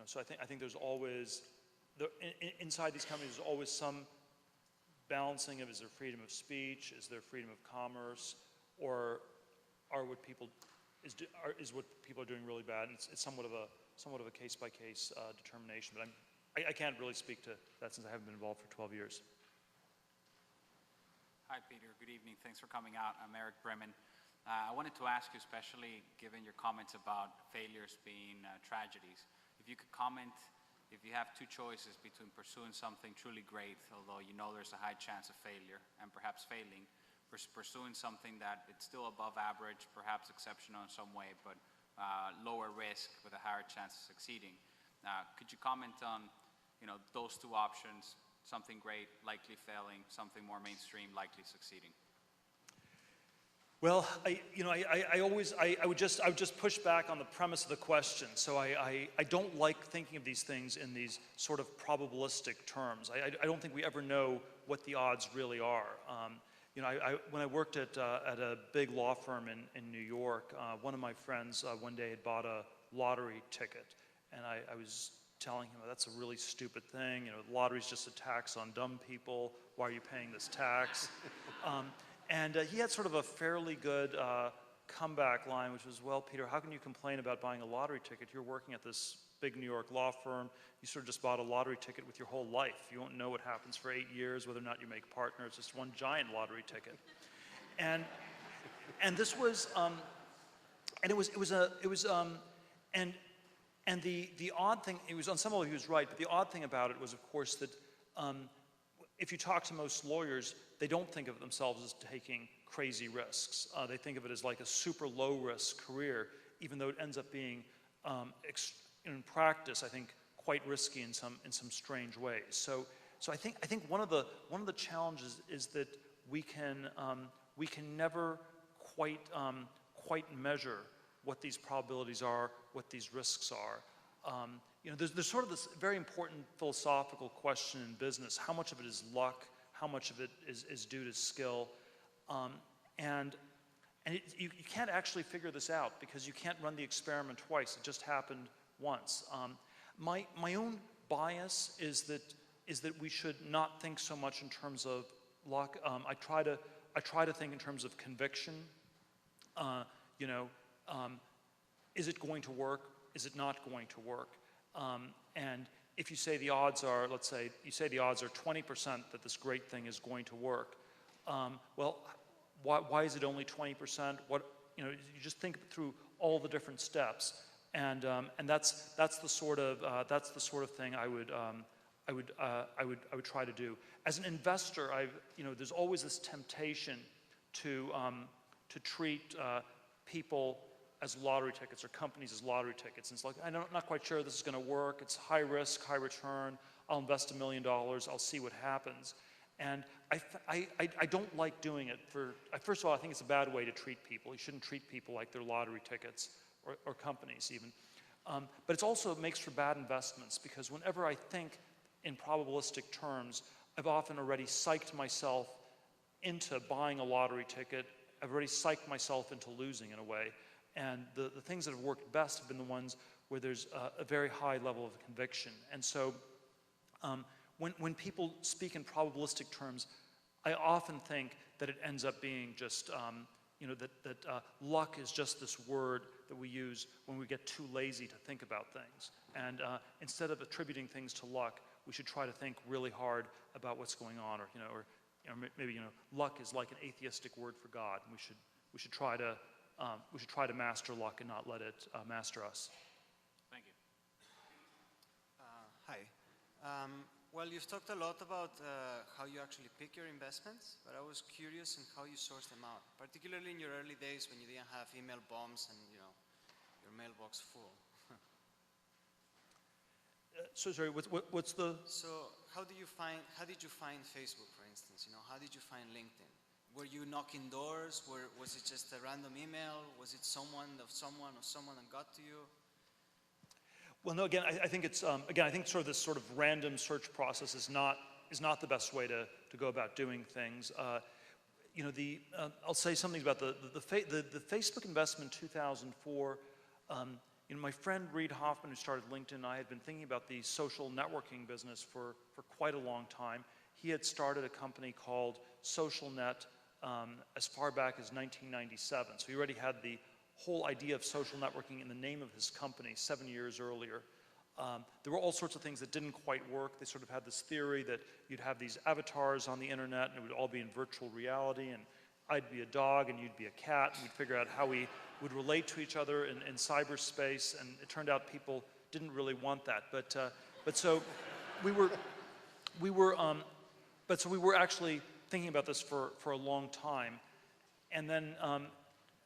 So I think there's always, inside these companies, there's always some balancing of, is there freedom of speech, is there freedom of commerce, or is what people are doing really bad? And it's somewhat of a case-by-case determination. But I can't really speak to that since I haven't been involved for 12 years. Hi, Peter. Good evening. Thanks for coming out. I'm Eric Bremen. I wanted to ask you, especially given your comments about failures being tragedies, if you could comment, if you have 2 choices between pursuing something truly great, although you know there's a high chance of failure and perhaps failing, versus pursuing something that it's still above average, perhaps exceptional in some way, but lower risk with a higher chance of succeeding. Could you comment on, those 2 options? Something great, likely failing; something more mainstream, likely succeeding. Well, I would just push back on the premise of the question. So I don't like thinking of these things in these sort of probabilistic terms. I don't think we ever know what the odds really are. you know, when I worked at a big law firm in New York, one of my friends one day had bought a lottery ticket, and I was telling him, that's a really stupid thing. You know, the lottery's just a tax on dumb people. Why are you paying this tax? And he had sort of a fairly good comeback line, which was, well, Peter, how can you complain about buying a lottery ticket? You're working at this big New York law firm. You sort of just bought a lottery ticket with your whole life. You won't know what happens for 8 years, whether or not you make partner. It's just one giant lottery ticket. And this was, and the odd thing, it was on some level he was right, but the odd thing about it was, of course, that if you talk to most lawyers, they don't think of themselves as taking crazy risks. They think of it as like a super low-risk career, even though it ends up being, in practice, I think, quite risky in some strange ways. So I think one of the challenges is that we can never quite measure what these probabilities are, what these risks are. You know, there's sort of this very important philosophical question in business: how much of it is luck? How much of it is due to skill? You can't actually figure this out because you can't run the experiment twice. It just happened once. My own bias is that we should not think so much in terms of luck. I try to think in terms of conviction. You know, is it going to work? Is it not going to work? And if you say the odds are, let's say, you say the odds are 20% that this great thing is going to work, well, why is it only 20%? You know, you just think through all the different steps, and that's the sort of thing I would try to do. As an investor, you know, there's always this temptation to treat people as lottery tickets or companies as lottery tickets. And it's like, I'm not quite sure this is going to work. It's high risk, high return. I'll invest $1 million. I'll see what happens. And I don't like doing it first of all, I think it's a bad way to treat people. You shouldn't treat people like they're lottery tickets or companies even. But it also makes for bad investments because whenever I think in probabilistic terms, I've often already psyched myself into buying a lottery ticket. I've already psyched myself into losing in a way. And the things that have worked best have been the ones where there's a very high level of conviction. And so when people speak in probabilistic terms, I often think that it ends up being just, you know, that luck is just this word that we use when we get too lazy to think about things. And instead of attributing things to luck, we should try to think really hard about what's going on, or maybe, you know, luck is like an atheistic word for God. And we should try to master luck and not let it master us. Thank you. Hi. Well, you've talked a lot about how you actually pick your investments, but I was curious in how you source them out, particularly in your early days when you didn't have email bombs and, you know, your mailbox full. So sorry, what's the? So how did you find Facebook, for instance? You know, how did you find LinkedIn? Were you knocking doors? Was it just a random email? Was it someone that got to you? Well, no. Again, I think it's I think sort of this sort of random search process is not the best way to go about doing things. You know, I'll say something about the Facebook investment in 2004. You know, my friend Reid Hoffman, who started LinkedIn, and I had been thinking about the social networking business for quite a long time. He had started a company called SocialNet as far back as 1997. So he already had the whole idea of social networking in the name of his company 7 years earlier. There were all sorts of things that didn't quite work. They sort of had this theory that you'd have these avatars on the internet and it would all be in virtual reality, and I'd be a dog and you'd be a cat, and we'd figure out how we would relate to each other in cyberspace, and it turned out people didn't really want that. But so we were actually thinking about this for a long time. And then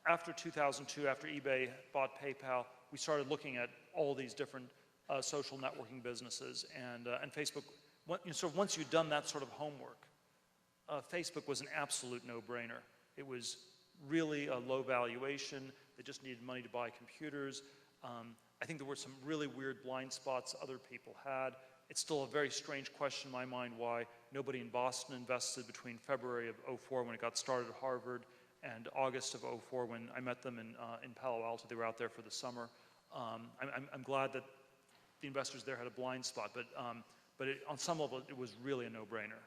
after 2002, after eBay bought PayPal, we started looking at all these different social networking businesses, and Facebook. So once you'd done that sort of homework, Facebook was an absolute no-brainer. It was really a low valuation. They just needed money to buy computers. I think there were some really weird blind spots other people had, It's still a very strange question in my mind why nobody in Boston invested between February of '04 when it got started at Harvard and August of '04 when I met them in Palo Alto. They were out there for the summer. I'm glad that the investors there had a blind spot, but on some level it was really a no-brainer.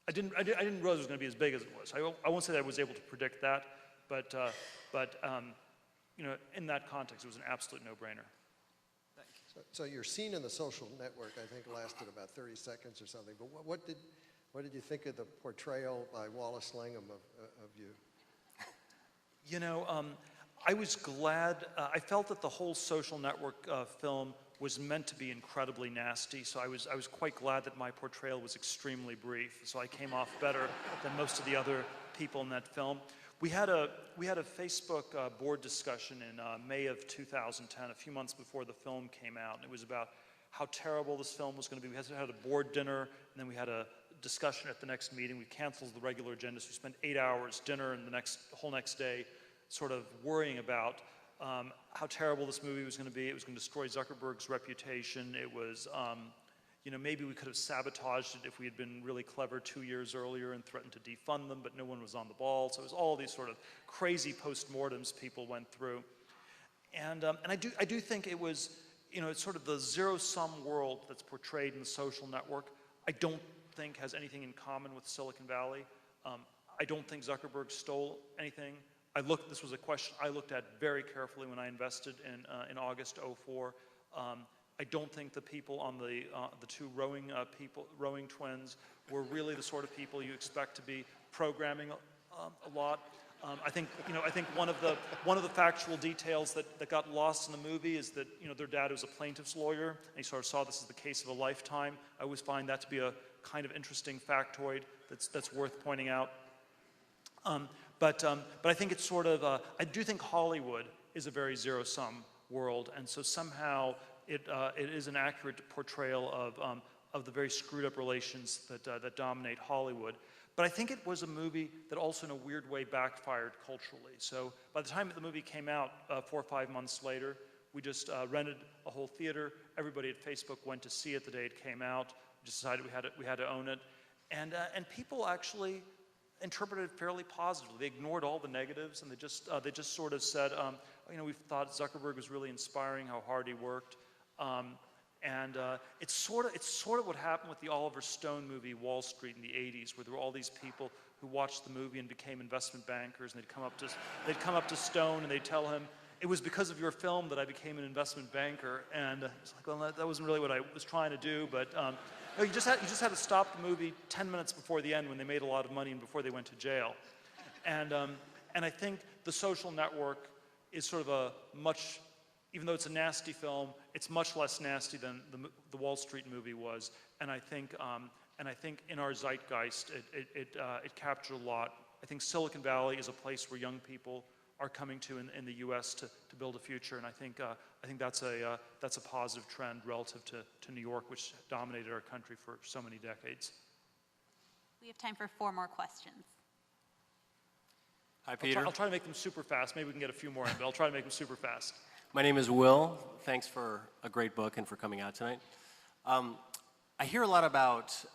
I didn't realize it was going to be as big as it was. I won't say that I was able to predict that, but you know, in that context, it was an absolute no-brainer. So your scene in The Social Network, I think, lasted about 30 seconds or something. But what did you think of the portrayal by Wallace Langham of you? You know, I was glad. I felt that the whole Social Network film was meant to be incredibly nasty. So I was quite glad that my portrayal was extremely brief. So I came off better than most of the other people in that film. We had a Facebook board discussion in May of 2010, a few months before the film came out, and it was about how terrible this film was going to be. We had a board dinner, and then we had a discussion at the next meeting. We canceled the regular agenda, so we spent 8 hours, dinner, and the whole next day sort of worrying about how terrible this movie was going to be. It was going to destroy Zuckerberg's reputation. It was, you know, maybe we could have sabotaged it if we had been really clever 2 years earlier and threatened to defund them, but no one was on the ball. So it was all these sort of crazy postmortems people went through. And I do think it was, you know, it's sort of the zero-sum world that's portrayed in The Social Network. I don't think has anything in common with Silicon Valley. I don't think Zuckerberg stole anything. This was a question I looked at very carefully when I invested in August '04. I don't think the people on the two rowing twins were really the sort of people you expect to be programming a lot. I think one of the factual details that got lost in the movie is that, you know, their dad was a plaintiff's lawyer, and he sort of saw this as the case of a lifetime. I always find that to be a kind of interesting factoid that's worth pointing out. But I think it's sort of I do think Hollywood is a very zero-sum world, and so somehow it is an accurate portrayal of the very screwed up relations that dominate Hollywood. But I think it was a movie that also in a weird way backfired culturally. So by the time the movie came out 4 or 5 months later, we just rented a whole theater. Everybody at Facebook went to see it the day it came out. We just decided we had to own it. And people actually interpreted it fairly positively. They ignored all the negatives, and they just sort of said, you know, we thought Zuckerberg was really inspiring, how hard he worked. It's sort of what happened with the Oliver Stone movie Wall Street in the '80s, where there were all these people who watched the movie and became investment bankers, and they'd come up to Stone and they'd tell him, "It was because of your film that I became an investment banker." And it's like, well, that wasn't really what I was trying to do, but no, you just had to stop the movie 10 minutes before the end when they made a lot of money and before they went to jail. And I think The Social Network is sort of a much, even though it's a nasty film, it's much less nasty than the Wall Street movie was. And I think in our zeitgeist, it captured a lot. I think Silicon Valley is a place where young people are coming to in the U.S. to build a future, and I think that's a positive trend relative to New York, which dominated our country for so many decades. We have time for 4 more questions. Hi, Peter. I'll try to make them super fast. Maybe we can get a few more in, but I'll try to make them super fast. My name is Will. Thanks for a great book and for coming out tonight. I hear a lot about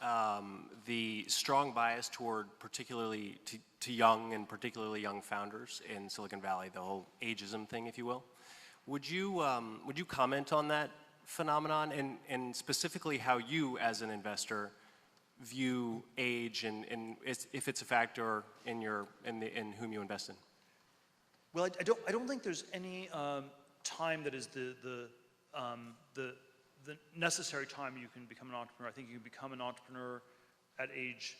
the strong bias toward particularly to young and particularly young founders in Silicon Valley, the whole ageism thing, if you will. Would you comment on that phenomenon and specifically how you as an investor view age and if it's a factor in whom you invest in? Well, I don't think there's any time that is the necessary time you can become an entrepreneur. I think you can become an entrepreneur at age,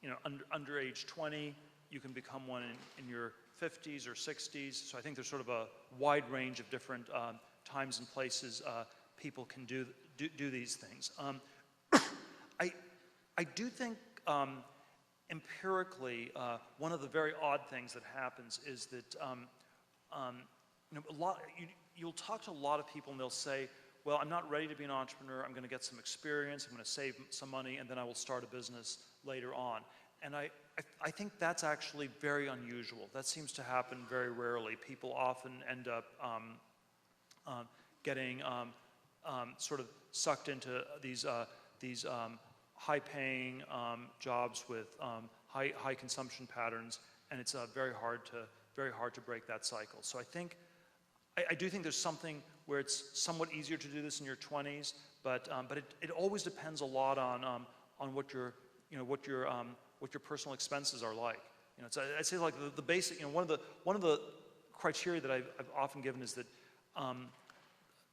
you know, under age 20. You can become one in your 50s or 60s. So I think there's sort of a wide range of different times and places people can do these things. I do think empirically one of the very odd things that happens is that you know, you'll talk to a lot of people and they'll say, well, I'm not ready to be an entrepreneur. I'm going to get some experience. I'm going to save some money, and then I will start a business later on. And I think that's actually very unusual. That seems to happen very rarely. People often end up getting sort of sucked into these high-paying jobs with high consumption patterns, and it's very hard to break that cycle. So I do think there's something where it's somewhat easier to do this in your 20s, but it always depends a lot on what your personal expenses are like. I'd say like the basic. One of the criteria that I've often given is that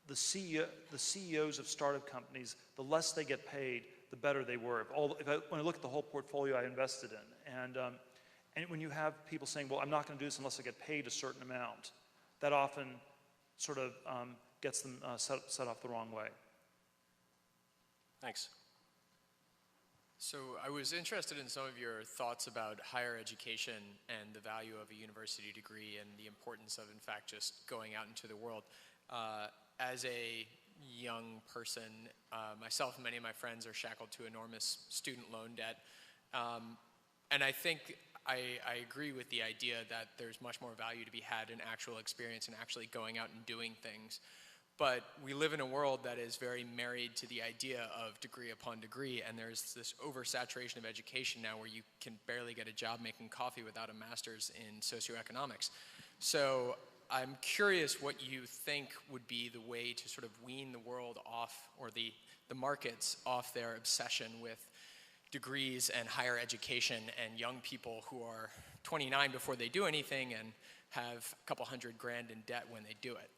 the CEOs of startup companies, the less they get paid, the better they were. When I look at the whole portfolio I invested in, and when you have people saying, well, I'm not going to do this unless I get paid a certain amount, that often sort of gets them set off the wrong way. Thanks. So I was interested in some of your thoughts about higher education and the value of a university degree and the importance of, in fact, just going out into the world. As a young person, myself and many of my friends are shackled to enormous student loan debt. And I think I agree with the idea that there's much more value to be had in actual experience and actually going out and doing things. But we live in a world that is very married to the idea of degree upon degree, and there's this oversaturation of education now where you can barely get a job making coffee without a master's in socioeconomics. So I'm curious what you think would be the way to sort of wean the world off, or the markets off their obsession with degrees and higher education, and young people who are 29 before they do anything and have a couple $100,000 in debt when they do it.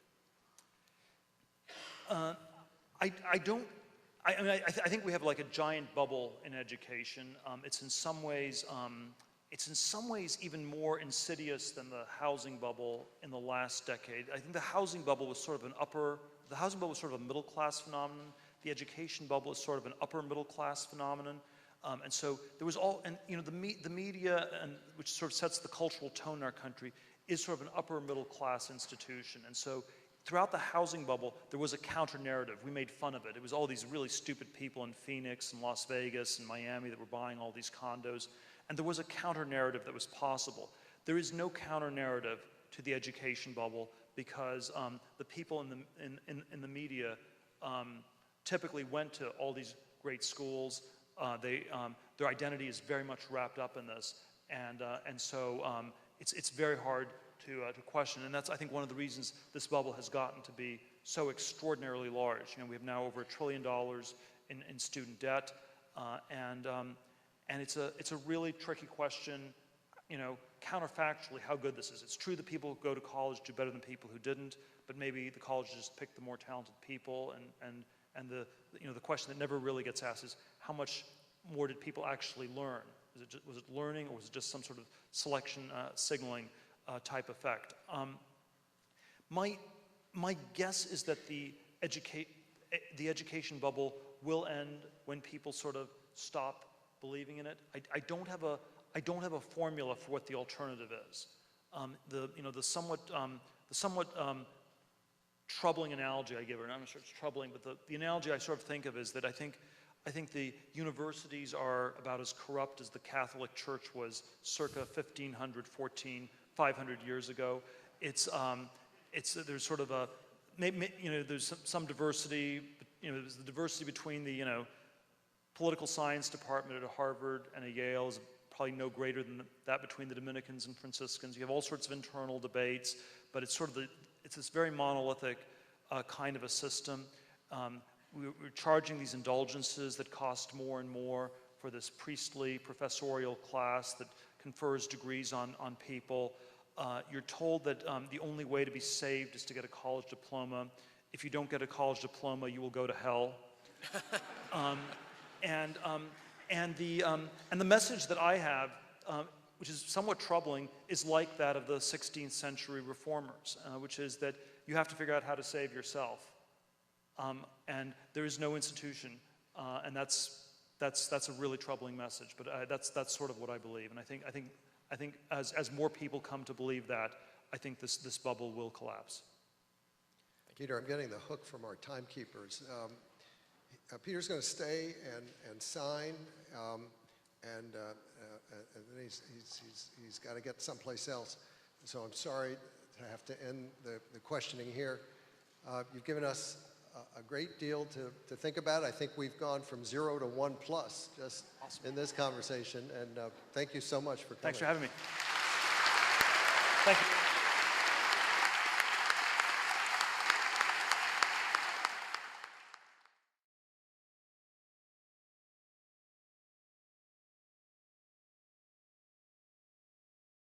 I think we have like a giant bubble in education. It's in some ways even more insidious than the housing bubble in the last decade. I think the housing bubble was sort of a middle class phenomenon. The education bubble is sort of an upper middle class phenomenon. And so there was the media, which sort of sets the cultural tone in our country, is sort of an upper middle class institution. And so throughout the housing bubble, there was a counter-narrative. We made fun of it. It was all these really stupid people in Phoenix and Las Vegas and Miami that were buying all these condos. And there was a counter-narrative that was possible. There is no counter-narrative to the education bubble because the people in the media typically went to all these great schools. Their identity is very much wrapped up in this. And so it's very hard to question, and that's, I think, one of the reasons this bubble has gotten to be so extraordinarily large. We have now over $1 trillion in student debt, and it's a really tricky question, counterfactually, how good this is. It's true that people who go to college do better than people who didn't, but maybe the colleges just pick the more talented people, and the question that never really gets asked is, how much more did people actually learn? Was it learning, or was it just some sort of selection signaling type effect? My guess is that the education bubble will end when people sort of stop believing in it. I don't have a formula for what the alternative is. The somewhat troubling analogy I give, or I'm not sure it's troubling, but the analogy I sort of think of is that I think the universities are about as corrupt as the Catholic Church was circa 1500, 500 years ago. There's sort of there's some diversity. There's the diversity between the political science department at Harvard and at Yale is probably no greater than that between the Dominicans and Franciscans. You have all sorts of internal debates, but it's this very monolithic kind of a system. We're charging these indulgences that cost more and more for this priestly professorial class that confers degrees on people. You're told that the only way to be saved is to get a college diploma. If you don't get a college diploma, you will go to hell. And the message that I have, which is somewhat troubling, is like that of the 16th century reformers, which is that you have to figure out how to save yourself. And there is no institution, and that's a really troubling message. But that's sort of what I believe, and I think as more people come to believe that, I think this bubble will collapse. Peter, I'm getting the hook from our timekeepers. Peter's going to stay and sign, and then he's got to get someplace else. So I'm sorry to have to end the questioning here. You've given us a great deal to think about. I think we've gone from 0 to 1 plus just in this conversation, and thank you so much for coming. Thanks for having me. Thank you.